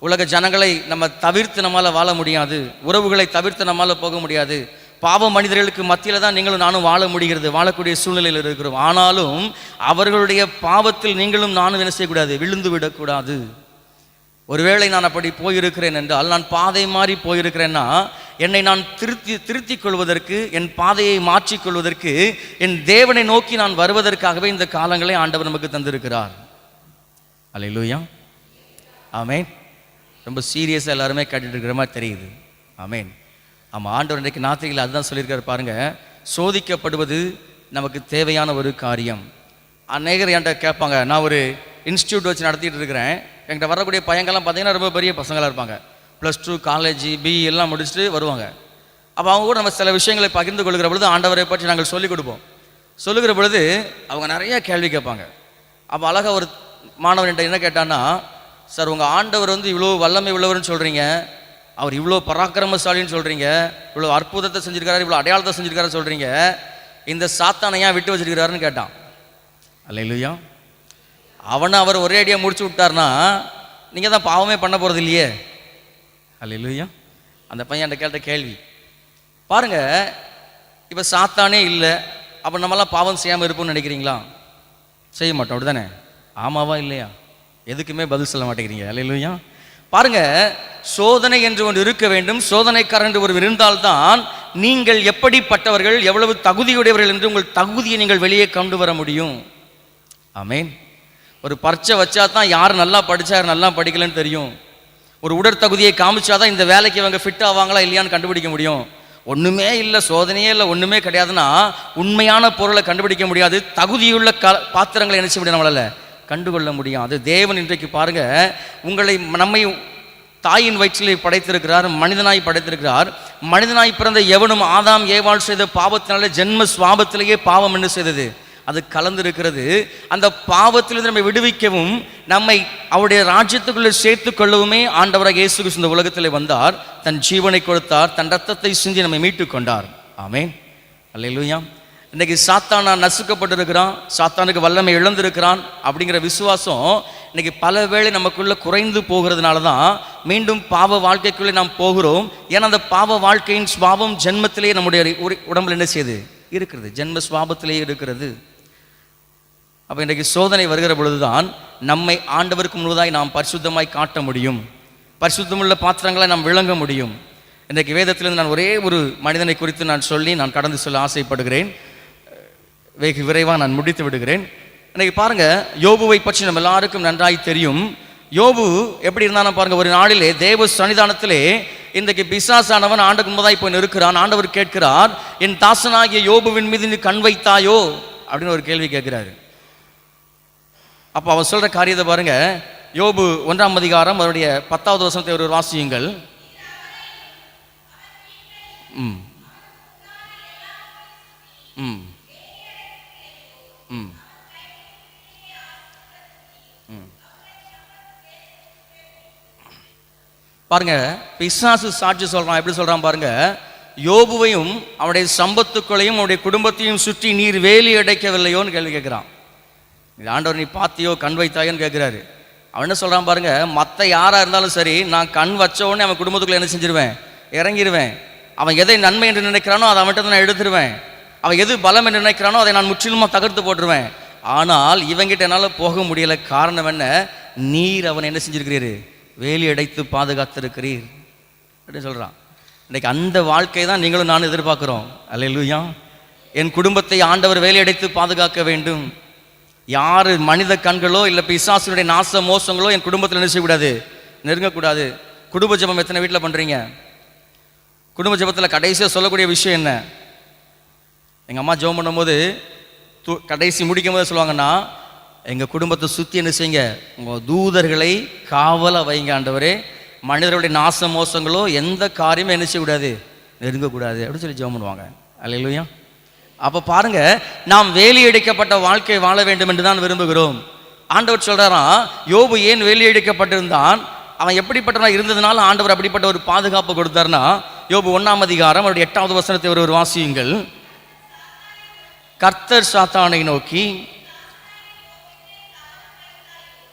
Speaker 4: உலக ஜனங்களை நம்ம தவிர்த்து நம்மளால் வாழ முடியாது, உறவுகளை தவிர்த்து நம்மளால் போக முடியாது. பாவ மனிதர்களுக்கு மத்தியில் தான் நீங்களும் நானும் வாழ முடிகிறது, வாழக்கூடிய சூழ்நிலையில் இருக்கிறோம். ஆனாலும் அவர்களுடைய பாவத்தில் நீங்களும் நானும் என்ன செய்யக்கூடாது, விழுந்து விடக்கூடாது. ஒருவேளை நான் அப்படி போயிருக்கிறேன் என்றால், நான் பாதை மாறி போயிருக்கிறேன்னா என்னை நான் திருத்திக் கொள்வதற்கு, என் பாதையை மாற்றிக்கொள்வதற்கு, என் தேவனை நோக்கி நான் வருவதற்காகவே இந்த காலங்களை ஆண்டவர் நமக்கு தந்திருக்கிறார். அல்லேலூயா, ஆமென். ரொம்ப சீரியஸாக எல்லாருமே கேட்டுட்டு இருக்கிற மாதிரி தெரியுது. ஆமென். ஆமாம், ஆண்டவர் இன்றைக்கு நாத்திரிகள் அதுதான் சொல்லியிருக்காரு பாருங்க. சோதிக்கப்படுவது நமக்கு தேவையான ஒரு காரியம். அநேகர் என்கிட்ட கேட்பாங்க, நான் ஒரு இன்ஸ்டியூட் வச்சு நடத்திட்டு இருக்கிறேன், என்கிட்ட வரக்கூடிய பையங்கள்லாம் பார்த்தீங்கன்னா ரொம்ப பெரிய பசங்களாக இருப்பாங்க, +2 காலேஜ் பிஇ எல்லாம் முடிச்சுட்டு வருவாங்க. அப்போ அவங்க கூட நம்ம சில விஷயங்களை பகிர்ந்து கொள்கிற பொழுது ஆண்டவரை பற்றி நாங்கள் சொல்லிக் கொடுப்போம். சொல்லுகிற பொழுது அவங்க நிறைய கேள்வி கேட்பாங்க. அப்போ அழகாக ஒரு மாணவன் என்கிட்ட என்ன கேட்டான்னா, சார் உங்கள் ஆண்டவர் வந்து இவ்வளோ வல்லமை உள்ளவர்னு சொல்கிறீங்க, அவர் இவ்வளோ பராக்கிரமசாலின்னு சொல்கிறீங்க, இவ்வளோ அற்புதத்தை செஞ்சுருக்காரு, இவ்வளோ அடையாளத்தை செஞ்சுருக்காரு சொல்கிறீங்க, இந்த சாத்தானை ஏன் விட்டு வச்சிருக்கிறாருன்னு கேட்டான். அல்லேலூயா. அவனை அவர் ஒரே அடியாக முடிச்சு விட்டார்னா நீங்கள் தான் பாவமே பண்ண போகிறது இல்லையே. அல்லேலூயா. அந்த பையன் என்கிட்ட கேட்ட கேள்வி பாருங்க. இப்போ சாத்தானே இல்லை, அப்போ நம்மளாம் பாவம் செய்யாமல் இருப்போம்னு நினைக்கிறீங்களா? செய்ய மாட்டோம், அப்படி தானே? ஆமாவா இல்லையா? எதுக்குமே பதில் சொல்ல மாட்டேங்கிறீங்க. அல்லேலூயா. பாருங்க, சோதனை என்று ஒன்று இருக்க வேண்டும். சோதனைக்காரர் என்று ஒருவர் இருந்தால்தான் நீங்கள் எப்படிப்பட்டவர்கள், எவ்வளவு தகுதியுடையவர்கள் என்று உங்கள் தகுதியை நீங்கள் வெளியே கொண்டு வர முடியும். ஆமென். ஒரு பரீட்சை வச்சா தான் யார் நல்லா படித்தா யார் நல்லா படிக்கலன்னு தெரியும். ஒரு உடற்தகுதியை காமிச்சாதான் இந்த வேலைக்கு இவங்க ஃபிட் ஆவாங்களா இல்லையான்னு கண்டுபிடிக்க முடியும். ஒன்றுமே இல்லை, சோதனையே இல்லை, ஒன்றுமே கிடையாதுன்னா உண்மையான பொருளை கண்டுபிடிக்க முடியாது. தகுதியுள்ள பாத்திரங்களை நினைச்ச முடியும், நம்மளால கண்டுகொள்ள முடியும். அது தேவன் இன்றைக்கு பாருங்க, உங்களை நம்மை தாயின் வயிற்றிலே படைத்திருக்கிறார், மனிதனாய் படைத்திருக்கிறார். மனிதனாய் பிறந்த எவனும் ஆதாம் ஏவாள் செய்த பாவத்தினாலே ஜென்ம சுவாபத்திலேயே பாவம் என்ன செய்தது, அது கலந்திருக்கிறது. அந்த பாவத்திலிருந்து நம்மை விடுவிக்கவும் நம்மை அவருடைய ராஜ்யத்துக்குள்ளே சேர்த்து கொள்ளவுமே ஆண்டவராக இயேசு கிறிஸ்து இந்த உலகத்திலே வந்தார், தன் ஜீவனை கொடுத்தார், தன் ரத்தத்தை சிந்தி நம்மை மீட்டு கொண்டார். ஆமென். அல்லேலூயா. இன்னைக்கு சாத்தானா நசுக்கப்பட்டிருக்கிறான், சாத்தானுக்கு வல்லமை இழந்திருக்கிறான் அப்படிங்கிற விசுவாசம் இன்னைக்கு பல வேளை நமக்குள்ள குறைந்து போகிறதுனால தான் மீண்டும் பாவ வாழ்க்கைக்குள்ளே நாம் போகிறோம். ஏன்னா அந்த பாவ வாழ்க்கையின் சுவாபம் ஜென்மத்திலேயே நம்முடைய உடம்புல என்ன செய்யுது, இருக்கிறது, ஜென்ம சுவாபத்திலேயே இருக்கிறது. அப்போ இன்றைக்கு சோதனை வருகிற பொழுதுதான் நம்மை ஆண்டவருக்கு முழுவதாய் நாம் பரிசுத்தமாய் காட்ட முடியும், பரிசுத்தமுள்ள பாத்திரங்களை நாம் விளங்க முடியும். இன்றைக்கு வேதத்திலிருந்து நான் ஒரே ஒரு மனிதனை குறித்து நான் சொல்லி நான் கடந்து சொல்ல ஆசைப்படுகிறேன். வெகு விரைவாக நான் முடித்து விடுகிறேன். இன்றைக்கி பாருங்க, யோபுவை பற்றி நம்ம எல்லாருக்கும் நன்றாய் தெரியும். யோபு எப்படி இருந்தாலும் பாருங்க, ஒரு நாளிலே தேவ சன்னிதானத்திலே இன்றைக்கு பிசாசானவன் ஆண்டுக்கு முன்பதாய் போய் நிற்கிறான். ஆண்டவர் கேட்கிறார், என் தாசனாகிய யோபுவின் மீது நீ கண் வைத்தாயோ அப்படின்னு ஒரு கேள்வி கேட்கிறாரு. அப்போ அவன் சொல்ற காரியத்தை பாருங்க. யோபு 1ஆம் அதிகாரம் அவருடைய 10வது வசனத்தை ஒரு வாசியுங்கள். பாருங்க, பிசாசு சாட்சி சொல்றான். எப்படி சொல்றான் பாருங்க, யோபுவையும் அவனுடைய சம்பத்துக்களையும் அவனுடைய குடும்பத்தையும் சுற்றி நீர் வேலி அடைக்கவில்லையோன்னு கேள்வி கேட்கிறான். ஆண்டவர் நீ பார்த்தியோ கண் வைத்தாயோன்னு கேட்கிறாரு. அவன் என்ன சொல்றான் பாருங்க, மற்ற யாரா இருந்தாலும் சரி, நான் கண் வச்ச உடனே அவன் குடும்பத்துக்குள்ள என்ன செஞ்சிருவேன், இறங்கிடுவேன். அவன் எதை நன்மை என்று நினைக்கிறானோ அதை அவன்கிட்ட நான் எடுத்துருவேன். அவன் எது பலம் என்று நினைக்கிறானோ அதை நான் முற்றிலுமா தகர்த்து போட்டுருவேன். ஆனால் இவங்கிட்ட என்னால் போக முடியல. காரணம் என்ன, நீர் அவனை என்ன செஞ்சிருக்கிறீர், வேலி அடைத்து பாதுகாத்திருக்கிறீர் அப்படின்னு சொல்றான். இன்னைக்கு அந்த வாழ்க்கை தான் நீங்களும் நான் எதிர்பார்க்கிறோம். அல்லேலூயா. என் குடும்பத்தை ஆண்டவர் வேலி அடைத்து பாதுகாக்க வேண்டும். யாரு மனித கண்களோ இல்லை பிசாசுடைய நாச மோசங்களோ என் குடும்பத்தில் என்ன செய்யக்கூடாது, நெருங்கக்கூடாது. குடும்ப ஜெபம் எத்தனை வீட்டில் பண்றீங்க? குடும்ப ஜெபத்தில் கடைசியாக சொல்லக்கூடிய விஷயம் என்ன? எங்கள் அம்மா ஜெபம் பண்ணும்போது கடைசி முடிக்கும் போது சொல்லுவாங்கன்னா, எங்கள் குடும்பத்தை சுற்றி என்ன செய்யுங்க, உங்கள் தூதர்களை காவலாக வைங்க ஆண்டவரே, மனிதர்களுடைய நாச மோசங்களோ எந்த காரியமும் என்ன செய்யக்கூடாது, நெருங்கக்கூடாது அப்படின்னு சொல்லி ஜெபம் பண்ணுவாங்க. அல்லேலூயா. அப்போ பாருங்க, நாம் வேலி அடைக்கப்பட்ட வாழ்க்கை வாழ வேண்டும் என்று தான் விரும்புகிறோம். ஆண்டவர் சொல்கிறாராம், யோபு ஏன் வேலியடிக்கப்பட்டிருந்தான், அவன் எப்படிப்பட்டவனாக இருந்ததுனால ஆண்டவர் அப்படிப்பட்ட ஒரு பாதுகாப்பு கொடுத்தாருன்னா, யோபு 1ஆம் அதிகாரம் அவருடைய 8வது வசனத்தை ஒரு வாசியுங்கள். கர்த்தர் சாத்தானை நோக்கி,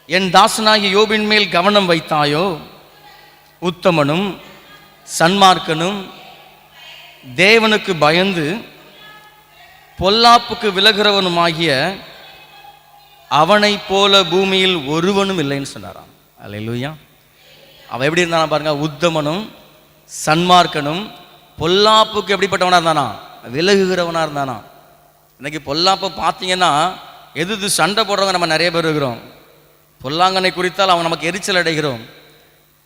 Speaker 4: என் தாசனாகிய யோபின் மேல் கவனம் வைத்தாயோ, உத்தமனும் சன்மார்க்கனும் தேவனுக்கு பயந்து பொல்லாப்புக்கு விலகிறவனுமாகிய அவனை போல பூமியில் ஒருவனும் இல்லைன்னு சொன்னாராம். அல்லேலூயா. அவன் எப்படி இருந்தானா பாருங்க, உத்தமனும் சன்மார்க்கனும் பொல்லாப்புக்கு எப்படிப்பட்டவனா இருந்தானா, விலகுகிறவனா இருந்தானா. இன்னைக்கு பொல்லாப்பை பார்த்தீங்கன்னா எது சண்டை போடுறவங்க நம்ம நிறைய பேர் இருக்கிறோம். பொல்லாங்கனை குறித்தால் அவங்க நமக்கு எரிச்சல் அடைகிறோம்.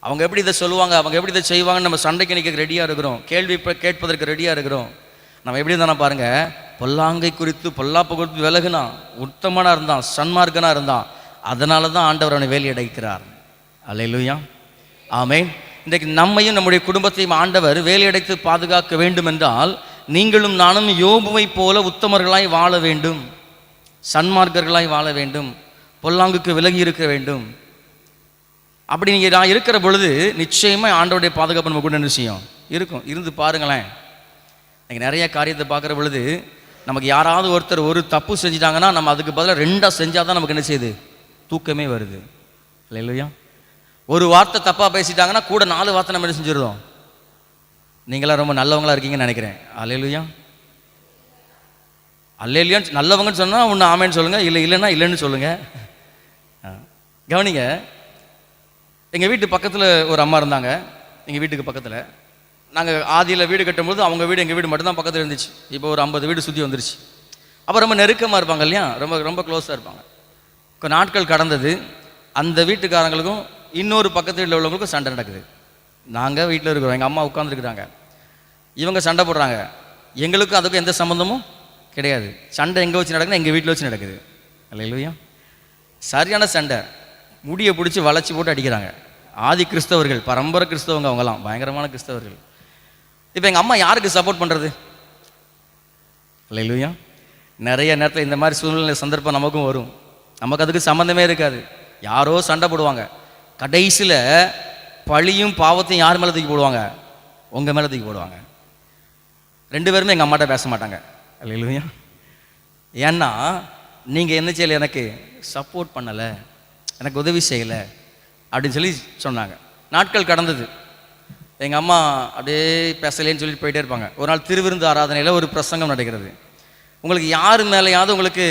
Speaker 4: அவங்க எப்படி இதை சொல்லுவாங்க, அவங்க எப்படி இதை செய்வாங்கன்னு நம்ம சண்டைக்கு நிற்க ரெடியாக இருக்கிறோம், கேள்வி கேட்பதற்கு ரெடியாக இருக்கிறோம். நம்ம எப்படி இருந்தானா பாருங்க, பொல்லாங்கை குறித்து பொல்லாப்பை குறித்து விலகுனா, உத்தமனாக இருந்தான், சன்மார்க்கனாக இருந்தான். அதனால தான் ஆண்டவர் அவனை வேலி அடைக்கிறார். அல்லேலூயா, ஆமென். இன்றைக்கு நம்மையும் நம்முடைய குடும்பத்தையும் ஆண்டவர் வேலி அடைத்து பாதுகாக்க வேண்டும் என்றால், நீங்களும் நானும் யோபுவை போல உத்தமர்களாய் வாழ வேண்டும், சன்மார்க்கர்களாய் வாழ வேண்டும், பொல்லாங்குக்கு விலகி இருக்க வேண்டும். அப்படி நீங்கள் நான் இருக்கிற பொழுது நிச்சயமாக ஆண்டவருடைய பாதுகாப்பு நம்ம கூட என்ன செய்யும், இருக்கும். இருந்து பாருங்களேன். நீங்கள் நிறைய காரியத்தை பார்க்குற பொழுது நமக்கு யாராவது ஒருத்தர் ஒரு தப்பு செஞ்சிட்டாங்கன்னா நம்ம அதுக்கு பதிலாக 2ஆக செஞ்சால் தான் நமக்கு என்ன செய்யுது, தூக்கமே வருது. இல்லையா? ஒரு வார்த்தை தப்பாக பேசிட்டாங்கன்னா கூட 4 வார்த்தை நம்ம என்ன செஞ்சிருந்தோம். நீங்களாம் ரொம்ப நல்லவங்களா இருக்கீங்கன்னு நினைக்கிறேன். அல்லேலூயா. அல்லேலூயான்னு நல்லவங்கன்னு சொன்னால் ஒன்று ஆமேன்னு சொல்லுங்கள், இல்லைன்னா இல்லைன்னு சொல்லுங்கள். கவனிங்க, எங்கள் வீட்டு பக்கத்தில் ஒரு அம்மா இருந்தாங்க. எங்கள் வீட்டுக்கு பக்கத்தில் நாங்கள் ஆதியில் வீடு கட்டும்போது அவங்க வீடு எங்கள் வீடு மட்டும்தான் பக்கத்தில் இருந்துச்சு. இப்போ ஒரு 50 வீடு சுற்றி வந்துருச்சு. அப்போ ரொம்ப நெருக்கமாக இருப்பாங்க இல்லையா, ரொம்ப ரொம்ப க்ளோஸாக இருப்பாங்க. கொஞ்சம் நாட்கள் கடந்தது, அந்த வீட்டுக்காரங்களுக்கும் இன்னொரு பக்கத்து வீட்டில் உள்ளவங்களுக்கும் சண்டை நடக்குது. நாங்கள் வீட்டில் இருக்கிறோம், எங்கள் அம்மா உட்காந்துருக்குறாங்க, இவங்க சண்டை போடுறாங்க. எங்களுக்கும் அதுக்கும் எந்த சம்மந்தமும் கிடையாது. சண்டை எங்கே வச்சு நடக்குதுன்னா எங்கள் வீட்டில் வச்சு நடக்குது. அல்லேலூயா. சரியான சண்டை, முடியை பிடிச்சி வளைச்சி போட்டு அடிக்கிறாங்க. ஆதி கிறிஸ்தவர்கள், பரம்பரை கிறிஸ்தவங்க, அவங்களாம் பயங்கரமான கிறிஸ்தவர்கள். இப்போ எங்கள் அம்மா யாருக்கு சப்போர்ட் பண்ணுறது? அல்லேலூயா. நிறைய நேரத்தில் இந்த மாதிரி சூழ்நிலை சந்தர்ப்பம் நமக்கும் வரும். நமக்கு அதுக்கு சம்மந்தமே இருக்காது. யாரோ சண்டை போடுவாங்க, கடைசியில் பழியும் பாவத்தையும் யார் மேலே தூக்கி போடுவாங்க? உங்கள் மேலே தூக்கி போடுவாங்க. 2 பேருமே எங்கள் அம்மாட்ட பேச மாட்டாங்க. அல்லேலூயா. ஏன்னா நீங்கள் என்ன செய்யலை, எனக்கு சப்போர்ட் பண்ணலை, எனக்கு உதவி செய்யலை அப்படின்னு சொல்லி சொன்னாங்க. நாட்கள் கடந்தது, எங்கள் அம்மா அப்படியே பேசலேன்னு சொல்லிட்டு போயிட்டே இருப்பாங்க. ஒரு நாள் திருவிருந்து ஆராதனையில் ஒரு பிரசங்கம் நடக்கிறது. உங்களுக்கு யார் மேலேயாவது உங்களுக்கு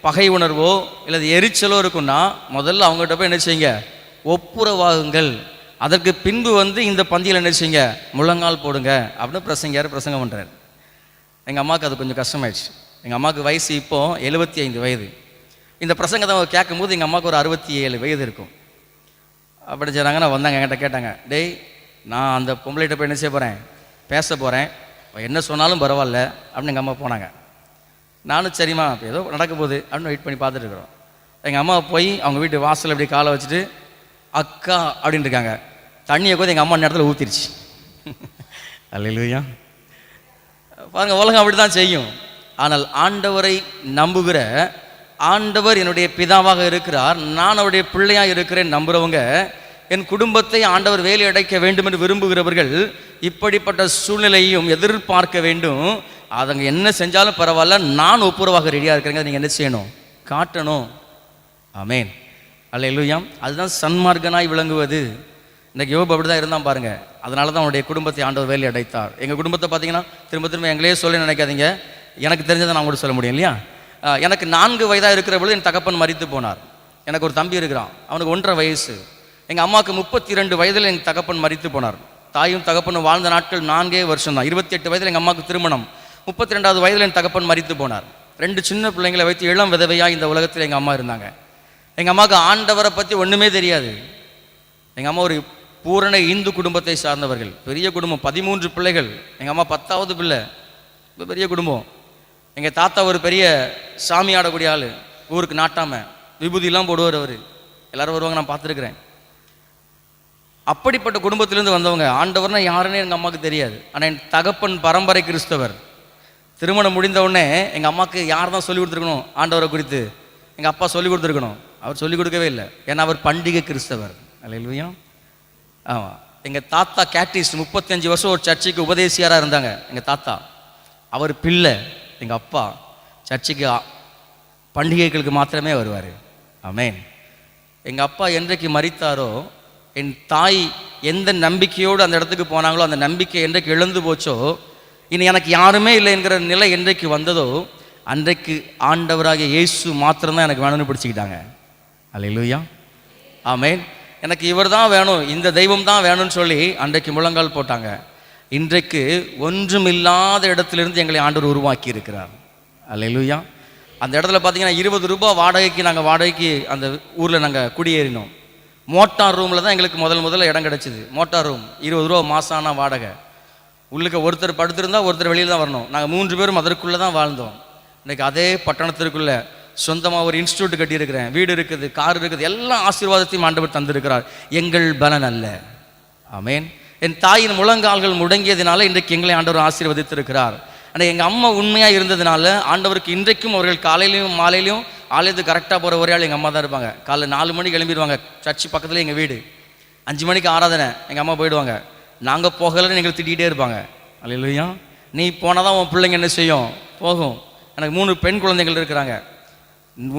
Speaker 4: பகை உணர்வோ இல்லை எரிச்சலோ இருக்குன்னா முதல்ல அவங்ககிட்ட போய் என்ன செய்யுங்க, ஒப்புரவாகுங்கள். அதற்கு பின்பு இந்த பந்தியில் என்ன செய்யுங்க, முழங்கால் போடுங்க அப்படின்னு பிரசங்கம் பண்ணுறாரு. எங்கள் அம்மாவுக்கு அது கொஞ்சம் கஷ்டமாயிடுச்சு. எங்கள் அம்மாவுக்கு வயசு இப்போ 75 வயது. இந்த பிரசங்கத்தை அவங்க கேட்கும்போது எங்கள் அம்மாவுக்கு ஒரு 67 வயது இருக்கும். அப்படி செய்கிறாங்கன்னா வந்தாங்க, என்கிட்ட கேட்டாங்க, டேய் நான் அந்த பொம்பளைகிட்ட போய் என்ன செய்ய போகிறேன், பேச போகிறேன், என்ன சொன்னாலும் பரவாயில்ல அப்படின்னு எங்கள் அம்மா போனாங்க. நானும் சரிம்மா ஏதோ நடக்க போகுது அப்படின்னு வெயிட் பண்ணி பார்த்துட்டு இருக்கிறோம். எங்கள் அம்மா போய் அவங்க வீட்டு வாசல் அப்படி காலை வச்சுட்டு அக்கா அப்படின்னு இருக்காங்க. தண்ணியை கூட எங்கள் அம்மா நேரத்தில் ஊற்றிருச்சு. அல்லேலூயா. பாருங்கள், உலகம் அப்படி தான் செய்யும். ஆனால் ஆண்டவரை நம்புகிற, ஆண்டவர் என்னுடைய பிதாவாக இருக்கிறார், நான் அவருடைய பிள்ளையாக இருக்கிறேன் நம்புகிறவங்க, என் குடும்பத்தை ஆண்டவர் வேலை அடைக்க வேண்டும் என்று விரும்புகிறவர்கள் இப்படிப்பட்ட சூழ்நிலையும் எதிர்பார்க்க வேண்டும். அவங்க என்ன செஞ்சாலும் பரவாயில்ல, நான் ஒப்புரவாக ரெடியாக இருக்கிறேங்க. நீங்கள் என்ன செய்யணும், காட்டணும். ஆமென். அல்லேலூயா. அதுதான் சன்மார்க்கனாய் விளங்குவது. இன்றைக்கி யோபு அப்படி தான் இருந்தான் பாருங்க. அதனால தான் அவனுடைய குடும்பத்தை ஆண்டவர் வேலை அடைத்தார். எங்கள் குடும்பத்தை பார்த்தீங்கன்னா திரும்ப திரும்ப எங்களே சொல்ல நினைக்காதீங்க, எனக்கு தெரிஞ்சதை நான் கூட சொல்ல முடியும் இல்லையா. எனக்கு 4 வயதாக இருக்கிற பொழுது என் தகப்பன் மரித்து போனார். எனக்கு ஒரு தம்பி இருக்கிறான், அவனுக்கு 1.5 வயசு. எங்கள் அம்மாவுக்கு 32 வயதில் என் தகப்பன் மரித்து போனார். தாயும் தகப்பனும் வாழ்ந்த நாட்கள் 4 வருஷம் தான். 28 வயதில் எங்கள் அம்மாவுக்கு திருமணம். 32வது வயதில் என் தகப்பன் மரித்து போனார். 2 சின்ன பிள்ளைங்களை வைத்து இளம் விதவையாக இந்த உலகத்தில் எங்கள் அம்மா இருந்தாங்க. எங்கள் அம்மாவுக்கு ஆண்டவரை பற்றி ஒன்றுமே தெரியாது. எங்கள் அம்மா ஒரு பூரண இந்து குடும்பத்தை சார்ந்தவர்கள், பெரிய குடும்பம், 13 பிள்ளைகள். எங்கள் அம்மா 10வது பிள்ளை, பெரிய குடும்பம். எங்கள் தாத்தா ஒரு பெரிய சாமி ஆடக்கூடிய ஆள், ஊருக்கு நாட்டாமல் விபூதியெல்லாம் போடுவார் அவர். எல்லோரும் வருவாங்க, நான் பார்த்துருக்குறேன். அப்படிப்பட்ட குடும்பத்திலேருந்து வந்தவங்க. ஆண்டவர்னா யாருன்னே எங்கள் அம்மாவுக்கு தெரியாது. ஆனால் என் தகப்பன் பரம்பரை கிறிஸ்தவர். திருமணம் முடிந்த உடனே எங்கள் அம்மாவுக்கு யார் தான் சொல்லி கொடுத்துருக்கணும் ஆண்டவரை குறித்து? எங்கள் அப்பா சொல்லி கொடுத்துருக்கணும். அவர் சொல்லிக் கொடுக்கவே இல்லை. ஏன்னா அவர் பண்டிகை கிறிஸ்தவர். அல்லேலூயா. ஆமாம். எங்கள் தாத்தா கேட்டிஸ்ட் 35 வருஷம் ஒரு சர்ச்சுக்கு உபதேசியாராக இருந்தாங்க. எங்கள் தாத்தா, அவர் பிள்ளை எங்கள் அப்பா சர்ச்சுக்கு பண்டிகைகளுக்கு மாத்திரமே வருவார். ஆமென். எங்கள் அப்பா என்றைக்கு மரித்தாரோ, என் தாய் எந்த நம்பிக்கையோடு அந்த இடத்துக்கு போனாங்களோ, அந்த நம்பிக்கை என்றைக்கு இழந்து போச்சோ, இனி எனக்கு யாருமே இல்லை என்கிற நிலை என்றைக்கு வந்ததோ, அன்றைக்கு ஆண்டவராகிய இயேசு மாத்திரம்தான் எனக்கு வேணும்னு பிடிச்சிக்கிட்டாங்க. அல்லேலூயா. ஆமென். எனக்கு இவர் தான் வேணும், இந்த தெய்வம் தான் வேணும்னு சொல்லி அன்றைக்கு முழங்கால் போட்டாங்க. இன்றைக்கு ஒன்றுமில்லாத இடத்திலிருந்து எங்களை ஆண்டவர் உருவாக்கி இருக்கிறார். அல்லேலூயா. அந்த இடத்துல பார்த்தீங்கன்னா 20 ரூபாய் வாடகைக்கு நாங்கள் வாடகைக்கு அந்த ஊரில் நாங்கள் குடியேறினோம். மோட்டார் ரூமில் தான் எங்களுக்கு முதல்ல இடம் கிடச்சிது. மோட்டார் ரூம் 20 ரூபா மாதம் ஆனால் வாடகை. உள்ளுக்கு ஒருத்தர் படுத்திருந்தா ஒருத்தர் வெளியில் தான் வரணும். நாங்கள் 3 பேரும் அதற்குள்ளே தான் வாழ்ந்தோம். இன்றைக்கி அதே பட்டணத்திற்குள்ளே சொந்தமாக ஒரு இன்ஸ்டியூட் கட்டியிருக்கிறேன், வீடு இருக்குது, கார் இருக்குது, எல்லா ஆசீர்வாதத்தையும் ஆண்டவர் தந்திருக்கிறார். எங்கள் பலன் அல்ல. ஆமென். என் தாயின் முழங்கால்கள் முடங்கியதுனால இன்றைக்கு எங்களை ஆண்டவர் ஆசீர்வதித்திருக்கிறார். ஆனால் எங்கள் அம்மா உண்மையாக இருந்ததுனால ஆண்டவருக்கு இன்றைக்கும் அவர்கள் காலையிலையும் மாலையிலையும் ஆலயத்துக்கு கரெக்டாக போகிற ஒரே ஆள் எங்கள் அம்மா தான் இருப்பாங்க. காலைல 4 மணிக்கு கிளம்பிடுவாங்க. சர்ச்சு பக்கத்தில் எங்கள் வீடு. 5 மணிக்கு ஆராதனை, எங்கள் அம்மா போயிடுவாங்க. நாங்கள் போகலன்னு எங்களை திட்டிகிட்டே இருப்பாங்க. அல்லேலூயா. நீ போனால் தான் உன் பிள்ளைங்க என்ன செய்யும், போகும். எனக்கு 3 பெண் குழந்தைகள் இருக்கிறாங்க.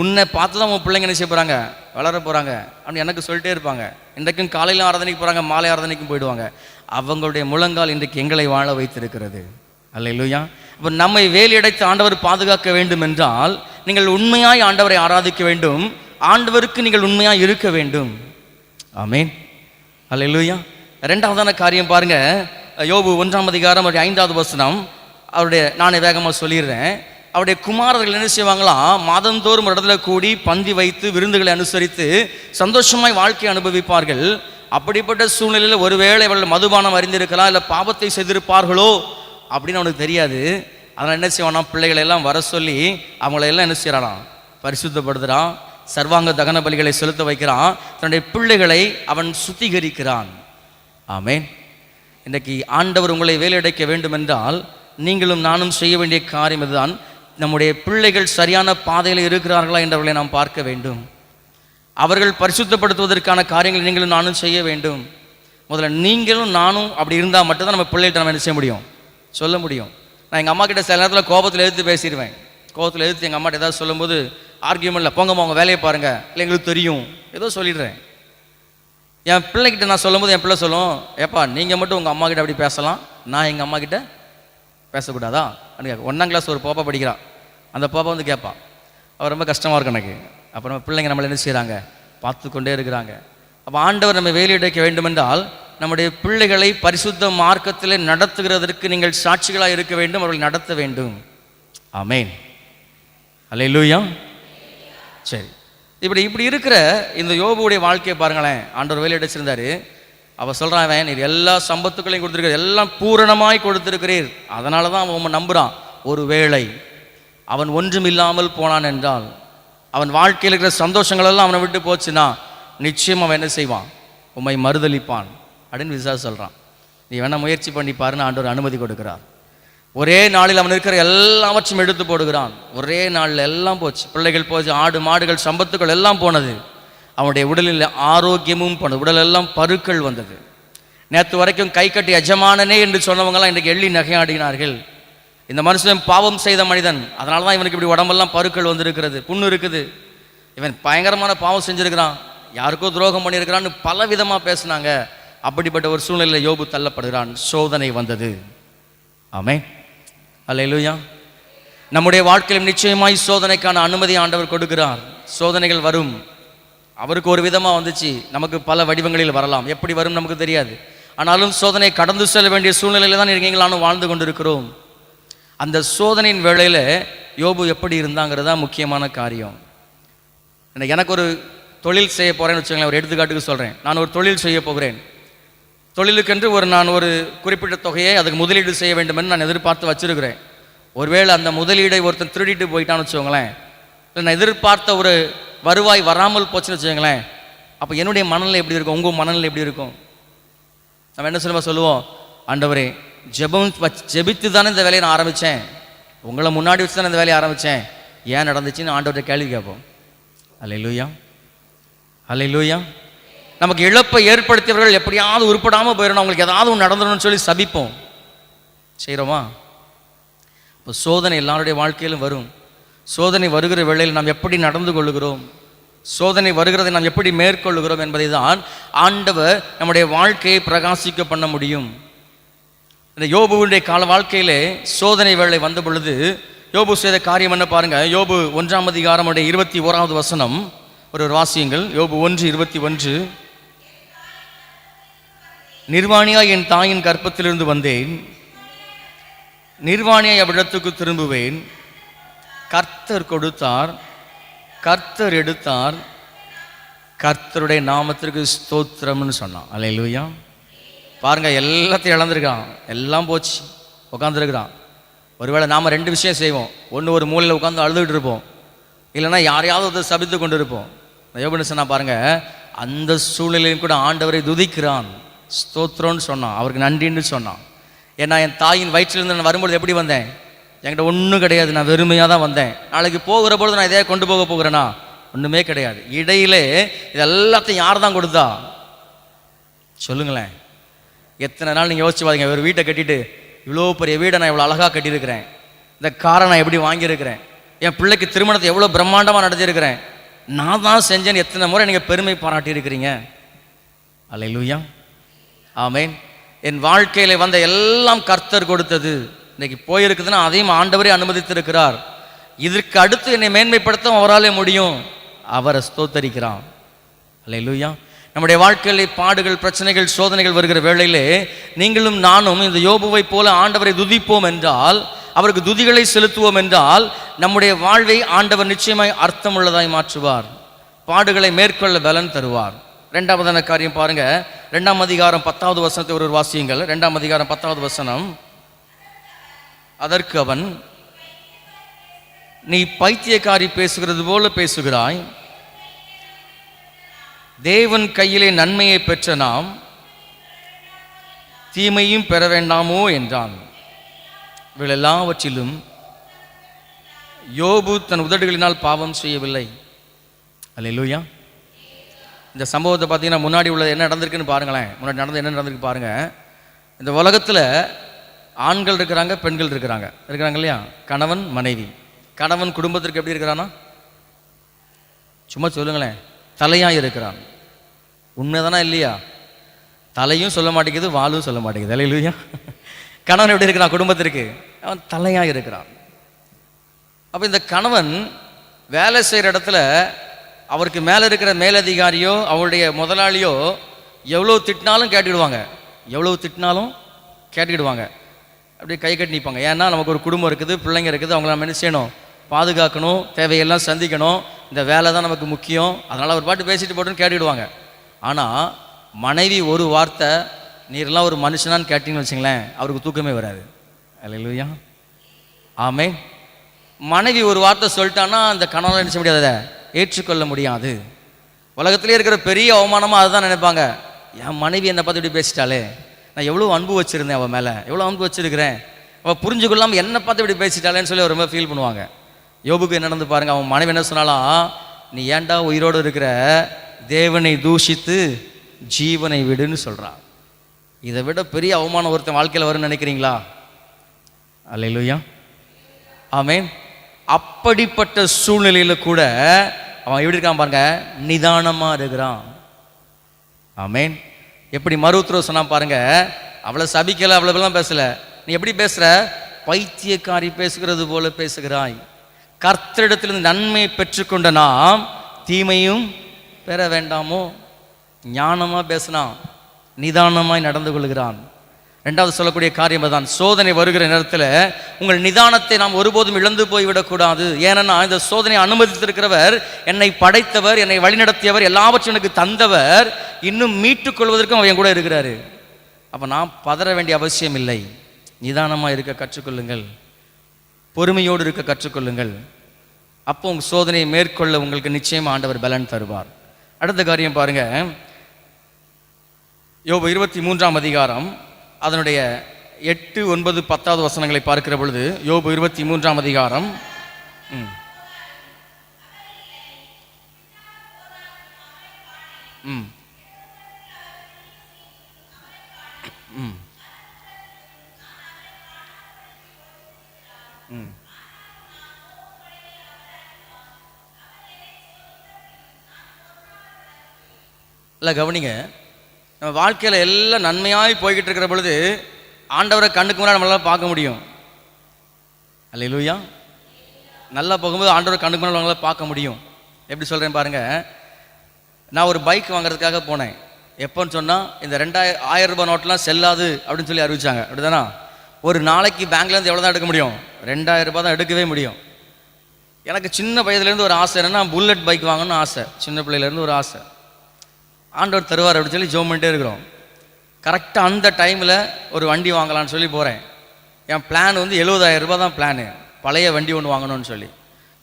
Speaker 4: உன்னை பார்த்து தான் உன் பிள்ளைங்க என்ன செய்ய போகிறாங்க, வளர போகிறாங்க அப்படின்னு எனக்கு சொல்லிட்டே இருப்பாங்க. இன்றைக்கும் காலையில் ஆராதனைக்கு போகிறாங்க, மாலை ஆராதனைக்கும் போயிடுவாங்க. அவங்களுடைய முழங்கால் இன்றைக்கு எங்களை வாழ வைத்திருக்கிறது. அல்லேலூயா. இப்போ நம்மை வேலியடைத்து ஆண்டவர் பாதுகாக்க வேண்டும் என்றால் நீங்கள் உண்மையாய் ஆண்டவரை ஆராதிக்க வேண்டும். ஆண்டவருக்கு நீங்கள் உண்மையாய் இருக்க வேண்டும். ஆமென். அல்லேலூயா. 2வதான காரியம் பாருங்க, யோபு 1ஆம் அதிகாரம் 5வது வசனம். அவருடைய, நானே வேகமாக சொல்லிடுறேன். அவருடைய குமாரர்கள் என்ன செய்வாங்களாம், மாதந்தோறும் ஒரு இடத்துல கூடி பந்தி வைத்து விருந்துகளை அனுசரித்து சந்தோஷமாய் வாழ்க்கை அனுபவிப்பார்கள். அப்படிப்பட்ட சூழ்நிலையில் ஒருவேளை அவர்கள் மதுபானம் அறிந்திருக்கலாம், இல்லை பாவத்தை செய்திருப்பார்களோ அப்படின்னு அவனுக்கு தெரியாது. அதனால் என்ன செய்வானா, பிள்ளைகளை எல்லாம் வர சொல்லி அவங்களெல்லாம் என்ன செய்யறானா, பரிசுத்தப்படுத்துகிறான். சர்வாங்க தகன பலிகளை செலுத்த வைக்கிறான். தன்னுடைய பிள்ளைகளை அவன் சுத்திகரிக்கிறான். ஆமென். இன்றைக்கு ஆண்டவர் உங்களை வேலையடைக்க வேண்டும் என்றால் நீங்களும் நானும் செய்ய வேண்டிய காரியம் இதுதான். நம்முடைய பிள்ளைகள் சரியான பாதையில் இருக்கிறார்களா என்றவர்களை நாம் பார்க்க வேண்டும். அவர்கள் பரிசுத்தப்படுத்துவதற்கான காரியங்களை நீங்களும் நானும் செய்ய வேண்டும். முதல்ல நீங்களும் நானும் அப்படி இருந்தால் மட்டும்தான் நம்ம பிள்ளைகிட்ட நம்ம என்ன செய்ய முடியும், சொல்ல முடியும். நான் எங்கள் அம்மா கிட்ட சில நேரத்தில் கோபத்தில் எதிர்த்து பேசிடுவேன். கோபத்தில் எதிர்த்து எங்கள் அம்மாட்ட ஏதாவது சொல்லும்போது ஆர்கியூமெண்ட்டில் போங்கம்மா உங்கள் வேலையை பாருங்கள், இல்லை எங்களுக்கு தெரியும், ஏதோ சொல்லிடுறேன். என் பிள்ளைகிட்ட நான் சொல்லும்போது என் பிள்ளை சொல்லும், ஏப்பா நீங்கள் மட்டும் உங்கள் அம்மா கிட்ட அப்படி பேசலாம், நான் எங்கள் அம்மா கிட்ட பேசக்கூடாதா அப்படின்னு. 1ஆம் கிளாஸ் ஒரு பாப்பா படிக்கிறான். அந்த பாப்பா வந்து கேட்பான். அவர் ரொம்ப கஷ்டமாக இருக்கும் எனக்கு. அப்போ நம்ம பிள்ளைங்க நம்மளை என்ன செய்கிறாங்க, பார்த்து கொண்டே இருக்கிறாங்க. அப்போ ஆண்டவர் நம்ம வேலையடைக்க வேண்டும் என்றால் நம்முடைய பிள்ளைகளை பரிசுத்த மார்க்கத்தில் நடத்துகிறதற்கு நீங்கள் சாட்சிகளாக இருக்க வேண்டும், அவர்களை நடத்த வேண்டும். ஆமென். அல்லேலூயா. சரி, இப்படி இருக்கிற இந்த யோபுடைய வாழ்க்கையை பாருங்களேன். ஆண்டவர் வேலையடைச்சிருந்தாரு. அவள் சொல்கிறான், அவன் நீர் எல்லா சம்பத்துக்களையும் கொடுத்துருக்கிறீர், எல்லாம் பூரணமாய் கொடுத்துருக்கிறீர், அதனால தான் அவன் நம்புகிறான். ஒரு வேளை அவன் ஒன்றும் இல்லாமல் போனான் என்றால், அவன் வாழ்க்கையில் இருக்கிற சந்தோஷங்களெல்லாம் அவனை விட்டு போச்சுன்னா நிச்சயம் அவன் என்ன செய்வான், உம்மை மறுதளிப்பான் அப்படின்னு விசாரிச்சு சொல்கிறான். நீ வேணா முயற்சி பண்ணி பாருன்னு ஆண்டவர் அனுமதி கொடுக்கிறார். ஒரே நாளில் அவன் இருக்கிற எல்லாவற்றையும் எடுத்து போடுகிறான். ஒரே நாளில் எல்லாம் போச்சு. பிள்ளைகள் போச்சு, ஆடு மாடுகள் சம்பத்துக்கள் எல்லாம் போனது. அவனுடைய உடலில் ஆரோக்கியமும் போனது. உடலெல்லாம் பருக்கள் வந்தது. நேற்று வரைக்கும் கை கட்டி எஜமானனே என்று சொன்னவங்கலாம் இன்றைக்கு எள்ளி நகையாடினார்கள். இந்த மனுஷன் பாவம் செய்த மனிதன், அதனால தான் இவனுக்கு இப்படி உடம்பெல்லாம் பருக்கள் வந்திருக்கிறது, புண்ணு இருக்குது, இவன் பயங்கரமான பாவம் செஞ்சிருக்கிறான், யாருக்கோ துரோகம் பண்ணியிருக்கிறான்னு பல விதமாக பேசினாங்க. அப்படிப்பட்ட ஒரு சூழ்நிலையில் யோபு தள்ளப்படுகிறான். சோதனை வந்தது. ஆமென். அல்லேலூயா. நம்முடைய வாழ்க்கையில் நிச்சயமாய் சோதனைக்கான அனுமதி ஆண்டவர் கொடுக்கிறார். சோதனைகள் வரும். அவருக்கு ஒரு விதமாக வந்துச்சு, நமக்கு பல வடிவங்களில் வரலாம். எப்படி வரும் நமக்கு தெரியாது. ஆனாலும் சோதனை கடந்து செல்ல வேண்டிய சூழ்நிலையில் தான் நீங்களும் வாழ்ந்து கொண்டிருக்கிறோம். அந்த சோதனையின் வேளையில் யோபு எப்படி இருந்தாங்கிறது தான் முக்கியமான காரியம். எனக்கு ஒரு தொழில் செய்ய போகிறேன்னு வச்சுக்கோங்களேன். ஒரு எடுத்துக்காட்டுக்கு சொல்கிறேன். நான் ஒரு தொழில் செய்ய போகிறேன். தொழிலுக்கென்று நான் ஒரு குறிப்பிட்ட தொகையை அதுக்கு முதலீடு செய்ய வேண்டும் என்று நான் எதிர்பார்த்து வச்சுருக்கிறேன். ஒருவேளை அந்த முதலீடை ஒருத்தன் திருடிட்டு போயிட்டான்னு வச்சுக்கோங்களேன், இல்லை நான் எதிர்பார்த்த ஒரு வருவாய் வராமல் போச்சுன்னு வச்சுக்கோங்களேன், அப்போ என்னுடைய மனநிலை எப்படி இருக்கும், உங்கள் மனநிலை எப்படி இருக்கும்? நம்ம என்ன சொல்லுவோம், ஆண்டவரே ஜெபித்து தானே இந்த வேலையை நான் ஆரம்பித்தேன், உங்களை முன்னாடி வச்சு தானே இந்த வேலையை ஆரம்பித்தேன், ஏன் நடந்துச்சுன்னு ஆண்டவர்கிட்ட கேள்வி கேட்போம். அல்லேலூயா. அல்லேலூயா. நமக்கு இழப்பை ஏற்படுத்தியவர்கள் எப்படியாவது உருப்படாமல் போயிடணும், அவங்களுக்கு ஏதாவது ஒன்று நடந்துடணும்னு சொல்லி சபிப்போம். செய்கிறோமா? இப்போ சோதனை எல்லாருடைய வாழ்க்கையிலும் வரும். சோதனை வருகிற வேளையில் நாம் எப்படி நடந்து கொள்ளுகிறோம், சோதனை வருகிறதை நாம் எப்படி மேற்கொள்ளுகிறோம் என்பதை தான் ஆண்டவர் நம்முடைய வாழ்க்கையை பிரகாசிக்க பண்ண முடியும். இந்த யோபுவுடைய கால வாழ்க்கையிலே சோதனை வேளை வந்த பொழுது யோபு செய்த காரியம் என்ன பாருங்க. யோபு 1ஆம் அதிகாரம் 21வது வசனம் ஒரு வாசியுங்கள். யோபு 1:21. நிர்வாணியாய் என் தாயின் கர்ப்பத்திலிருந்து வந்தேன், நிர்வாணியாய் அவ்விடத்துக்கு திரும்புவேன். கர்த்தர் கொடுத்தார், கர்த்தர் எடுத்தார், கர்த்தருடைய நாமத்திற்கு ஸ்தோத்திரம்னு சொன்னான். அல்லேலூயா. பாருங்க, எல்லாத்தையும் இழந்திருக்கான், எல்லாம் போச்சு, உட்காந்துருக்கிறான். ஒருவேளை நாம் 2 விஷயம் செய்வோம். ஒன்று, ஒரு மூலையில் உட்காந்து அழுதுகிட்டு இருப்போம், இல்லைன்னா யாரையாவது சபித்து கொண்டு இருப்போம். யோபு சொன்னா பாருங்க, அந்த சூழ்நிலையும் கூட ஆண்டவரை துதிக்கிறான், ஸ்தோத்திரம்னு சொன்னான், அவருக்கு நன்றின்னு சொன்னான். ஏன்னா என் தாயின் வயிற்றிலிருந்து நான் வரும்பொழுது எப்படி வந்தேன்? என்கிட்ட ஒன்றும் கிடையாது, நான் வெறுமையாக தான் வந்தேன். நாளைக்கு போகிற பொழுது நான் இதையே கொண்டு போக போகிறேன்னா ஒன்றுமே கிடையாது. இடையிலே இது எல்லாத்தையும் யார் தான் கொடுத்தா சொல்லுங்களேன். எத்தனை நாள் நீங்கள் யோசிச்சு பாருங்க, ஒரு வீட்டை கட்டிட்டு இவ்வளோ பெரிய வீடை நான் இவ்வளோ அழகாக கட்டியிருக்கிறேன், இந்த காரை நான் எப்படி வாங்கியிருக்கிறேன், என் பிள்ளைக்கு திருமணத்தை எவ்வளோ பிரம்மாண்டமாக நடத்தியிருக்கிறேன், நான் தான் செஞ்சேன்னு எத்தனை முறை நீங்கள் பெருமை பாராட்டியிருக்கிறீங்க. அல்லேலூயா, ஆமென். என் வாழ்க்கையில் வந்த எல்லாம் கர்த்தர் கொடுத்தது. இன்னைக்கு போயிருக்குதுன்னா அதையும் ஆண்டவரே அனுமதித்திருக்கிறார். இதற்கு அடுத்து என்னை மேன்மைப்படுத்த அவராலே முடியும், அவரை ஸ்தோத்தரிக்கிறான். அல்லேலூயா. நம்முடைய வாழ்க்கையில் பாடுகள், பிரச்சனைகள், சோதனைகள் வருகிற வேளையிலே நீங்களும் நானும் இந்த யோபுவை போல ஆண்டவரை துதிப்போம் என்றால், அவருக்கு துதிகளை செலுத்துவோம் என்றால், நம்முடைய வாழ்வை ஆண்டவர் நிச்சயமாய் அர்த்தமுள்ளதாய் மாற்றுவார், பாடுகளை மேற்கொள்ள பலன் தருவார். 2ஆவதான காரியம் பாருங்க, 2ஆம் அதிகாரம் 10வது வசனத்தை ஒரு வாசியுங்கள். 2ஆம் அதிகாரம் 10வது வசனம். அதற்கு அவன், நீ பைத்தியக்காரி பேசுகிறது போல பேசுகிறாய், தேவன் கையிலே நன்மையை பெற்ற நாம் தீமையும் பெற வேண்டாமோ என்றான். இவள் எல்லாவற்றிலும் யோபு தன் உதடுகளினால் பாவம் செய்யவில்லை. அல்லேலூயா. இந்த சம்பவத்தை பார்த்தீங்கன்னா முன்னாடி உள்ளது என்ன நடந்திருக்குன்னு பாருங்களேன். முன்னாடி நடந்து என்ன நடந்திருக்கு பாருங்க. இந்த உலகத்தில் ஆண்கள் இருக்கிறாங்க, பெண்கள் இருக்கிறாங்க இல்லையா? கணவன் மனைவி. கணவன் குடும்பத்திற்கு எப்படி இருக்கிறானா? சும்மா சொல்லுங்களேன், தலையாக இருக்கிறான். உண்மைதானா இல்லையா? தலையும் சொல்ல மாட்டேங்குது, வாலும் சொல்ல மாட்டேங்குது. அல்லேலூயா. கணவன் எப்படி இருக்கிறான்? குடும்பத்திற்கு அவன் தலையாக இருக்கிறான். அப்போ இந்த கணவன் வேலை செய்கிற இடத்துல அவருக்கு மேலே இருக்கிற மேலதிகாரியோ அவருடைய முதலாளியோ எவ்வளோ திட்டினாலும் கேட்டுக்கிடுவாங்க, எவ்வளோ திட்டினாலும் கேட்டுக்கிடுவாங்க. அப்படியே கை கட்டி நிற்பாங்க. ஏன்னா நமக்கு ஒரு குடும்பம் இருக்குது, பிள்ளைங்க இருக்குது, அவங்கள நம்ம என்ன செய்யணும்? பாதுகாக்கணும், தேவையெல்லாம் சந்திக்கணும், இந்த வேலை தான் நமக்கு முக்கியம். அதனால் ஒரு பாட்டு பேசிட்டு போட்டுன்னு கேட்டுக்கிடுவாங்க. ஆனால் மனைவி ஒரு வார்த்தை, நீரெல்லாம் ஒரு மனுஷனான்னு கேட்டிங்கன்னு வச்சுங்களேன், அவருக்கு தூக்கமே வராது. அல்லேலூயா, ஆமென். மனைவி ஒரு வார்த்தை சொல்லிட்டான்னா அந்த கணவன் நினைச்ச முடியாத, ஏற்றுக்கொள்ள முடியாது. உலகத்திலே இருக்கிற பெரிய அவமானமாக அதுதான் நினைப்பாங்க. என் மனைவி என்னை பார்த்து இப்படி பேசிட்டாலே, நான் எவ்வளோ அன்பு வச்சுருந்தேன் அவன் மேலே, எவ்வளோ அன்பு வச்சுருக்கிறேன், அவள் புரிஞ்சுக்கொள்ளாமல் என்னை பார்த்து இப்படி பேசிட்டாளேன்னு சொல்லி ரொம்ப ஃபீல் பண்ணுவாங்க. யோபுக்கு என்ன நடந்து பாருங்க. அவன் மனைவி என்ன சொன்னாலாம்? நீ ஏன்டா உயிரோடு இருக்கிற, தேவனை தூஷித்து ஜீவனை விடுன்னு சொல்கிறான். இதை விட பெரிய அவமானம் ஒருத்தன் வாழ்க்கையில் வரும்னு நினைக்கிறீங்களா? அல்லேலூயா, ஆமென். அப்படிப்பட்ட சூழ்நிலையில் கூட அவன் எப்படி இருக்கான் பாருங்க, நிதானமாக இருக்கிறான். ஆமென். எப்படி மருத்துவர் சொன்னா பாருங்க, அவளை சபிக்கல, அவ்வளவுலாம் பேசல. நீ எப்படி பேசுற? பைத்தியக்காரி பேசுகிறது போல பேசுகிறாய். கர்த்தரிடத்திலிருந்து நன்மை பெற்றுக்கொண்ட நாம் தீமையும் பெற வேண்டாமோ? ஞானமா பேசினான், நிதானமாய் நடந்து கொள்கிறான். 2வது சொல்லக்கூடிய காரியம் தான், சோதனை வருகிற நேரத்தில் உங்கள் நிதானத்தை நாம் ஒருபோதும் இழந்து போய்விடக்கூடாது. ஏன்னா இந்த சோதனை அனுமதித்திருக்கிறவர், என்னை படைத்தவர், என்னை வழிநடத்தியவர், எல்லாவற்றையும் எனக்கு தந்தவர், இன்னும் மீட்டுக் கொள்வதற்கும் அவன் கூட இருக்கிறாரு. அப்போ நான் பதற வேண்டிய அவசியம் இல்லை. நிதானமாக இருக்க கற்றுக்கொள்ளுங்கள், பொறுமையோடு இருக்க கற்றுக்கொள்ளுங்கள். அப்போ உங்கள் சோதனையை மேற்கொள்ள உங்களுக்கு நிச்சயமாக ஆண்டவர் பலன் தருவார். அடுத்த காரியம் பாருங்க, யோபு 23ஆம் அதிகாரம் அதனுடைய 8, 9, 10வது வசனங்களை பார்க்கிற பொழுது, யோபு 23ஆம் அதிகாரம் ம் ம் ம் இல்லை கவனிங்க, நம்ம வாழ்க்கையில் எல்லாம் நன்மையாய் போய்கிட்டு இருக்கிற பொழுது ஆண்டவரை கண்ணுக்கு முன்னாடி நம்மளால் பார்க்க முடியும். அல்லேலூயா. நல்லா போகும்போது ஆண்டவரை கண்ணுக்கு முன்னாடி நம்மளால் பார்க்க முடியும். எப்படி சொல்கிறேன் பாருங்கள். நான் ஒரு பைக் வாங்குறதுக்காக போனேன். எப்போன்னு சொன்னால் இந்த 2000 ரூபாய் நோட்டெலாம் செல்லாது அப்படின்னு சொல்லி அறிவிச்சாங்க. அப்படி தானே? ஒரு நாளைக்கு பேங்க்லேருந்து எவ்வளோ தான் எடுக்க முடியும்? 2000 ரூபாய் தான் எடுக்கவே முடியும். எனக்கு சின்ன வயதுலேருந்து ஒரு ஆசை என்னென்னா புல்லட் பைக் வாங்கணும்னு ஆசை. சின்ன பிள்ளையிலேருந்து ஒரு ஆசை. ஆண்டவர் தருவார் அப்படின்னு சொல்லி ஜோம் பண்ணிட்டே இருக்கிறோம். கரெக்டாக அந்த டைமில் ஒரு வண்டி வாங்கலான்னு சொல்லி போகிறேன். என் பிளான் வந்து 70,000 ரூபாய் தான் பிளானு, பழைய வண்டி ஒன்று வாங்கணும்னு சொல்லி.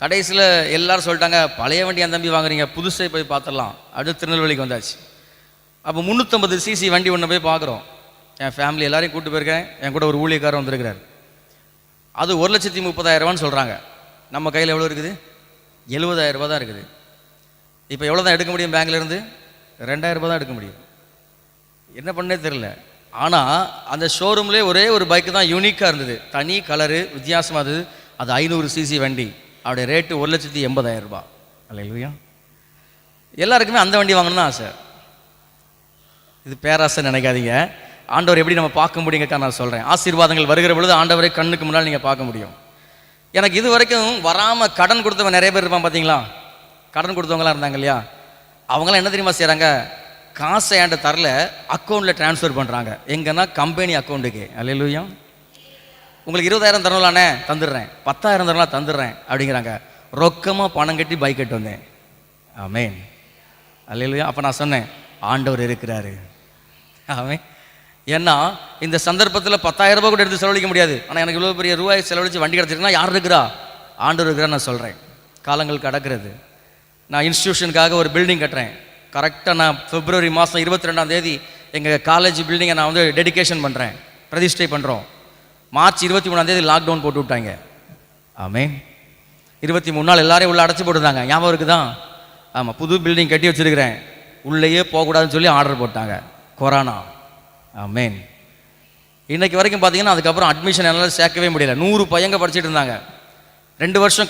Speaker 4: கடைசியில் எல்லோரும் சொல்லிட்டாங்க, பழைய வண்டி அந்த தம்பி வாங்குறீங்க, புதுசை போய் பார்த்துடலாம் அப்படின்னு திருநெல்வேலிக்கு வந்தாச்சு. அப்போ 350 சிசி வண்டி ஒன்று போய் பார்க்குறோம். என் ஃபேமிலி எல்லாரையும் கூப்பிட்டு போயிருக்கேன். என் கூட ஒரு ஊழியக்காரர் வந்திருக்கிறார். அது 1,30,000 சொல்கிறாங்க. நம்ம கையில் எவ்வளோ இருக்குது? 70,000 ரூபா தான் இருக்குது. இப்போ எவ்வளோ தான் எடுக்க முடியும்? பேங்க்லேருந்து 2,000 ரூபா தான் எடுக்க முடியும். என்ன பண்ணே தெரில. ஆனால் அந்த ஷோரூம்லேயே ஒரே ஒரு பைக்கு தான் யூனிக்காக இருந்தது, தனி கலரு, வித்தியாசமாக இருந்தது. அது 500 சிசி வண்டி. அவருடைய ரேட்டு 1,80,000 ரூபா. அல்லேலூயா. எல்லாருக்குமே அந்த வண்டி வாங்கணும் தான் ஆசை. இது பேராசை நினைக்காதீங்க. ஆண்டவர் எப்படி நம்ம பார்க்க முடியுங்கக்கா நான் சொல்கிறேன். ஆசீர்வாதங்கள் வருகிற பொழுது ஆண்டவரை கண்ணுக்கு முன்னால் நீங்கள் பார்க்க முடியும். எனக்கு இது வரைக்கும் வராமல் கடன் கொடுத்தவங்க நிறைய பேர் இருப்பான் பார்த்தீங்களா? கடன் கொடுத்தவங்களாம் இருந்தாங்க இல்லையா? அவங்களாம் என்ன தெரியுமா செய்கிறாங்க? காசை என்கிட்ட தரல, அக்கௌண்ட்டில் ட்ரான்ஸ்ஃபர் பண்ணுறாங்க. எங்கன்னா கம்பெனி அக்கௌண்ட்டுக்கு. அல்லேலூயா. உங்களுக்கு 20,000 தரலானே, தந்துடுறேன். 10,000 தரலாம், தந்துடுறேன் அப்படிங்கிறாங்க. ரொக்கமாக பணம் கட்டி பைக் கட்டு வந்தேன். ஆமென். அல்லேலூயா. அப்போ நான் சொன்னேன், ஆண்டவர் இருக்கிறாரு. ஆமென். ஏன்னா இந்த சந்தர்ப்பத்தில் 10,000 ரூபாய் கூட எடுத்து செலவழிக்க முடியாது. ஆனால் எனக்கு இவ்வளோ பெரிய ரூபாய் செலவழித்து வண்டி கிடச்சிருக்குன்னா யார் இருக்கிறா? ஆண்டவர் இருக்கிறா. நான் சொல்கிறேன். காலங்கள் கடக்கிறது. நான் இன்ஸ்டியூஷனுக்காக ஒரு பில்டிங் கட்டுறேன். கரெக்டாக நான் பிப்ரவரி மாதம் 22ஆம் தேதி எங்கள் காலேஜ் பில்டிங்கை நான் வந்து டெடிகேஷன் பண்ணுறேன், பிரதிஷ்டை பண்ணுறோம். மார்ச் 23ஆம் தேதி லாக்டவுன் போட்டு விட்டாங்க. ஆமென். 23 நாள் எல்லாரையும் உள்ளே அடைச்சி போட்டுருந்தாங்க. ஞாபகம் இருக்குதான்? ஆமாம். புது பில்டிங் கட்டி வச்சுருக்கிறேன், உள்ளேயே போகக்கூடாதுன்னு சொல்லி ஆர்டர் போட்டாங்க. கொரோனா. ஆமென். இன்னைக்கு வரைக்கும் பார்த்தீங்கன்னா அதுக்கப்புறம் அட்மிஷன் என்னால் சேர்க்கவே முடியல. 100 பையங்க படிச்சுட்டு இருந்தாங்க. 2 வருஷம்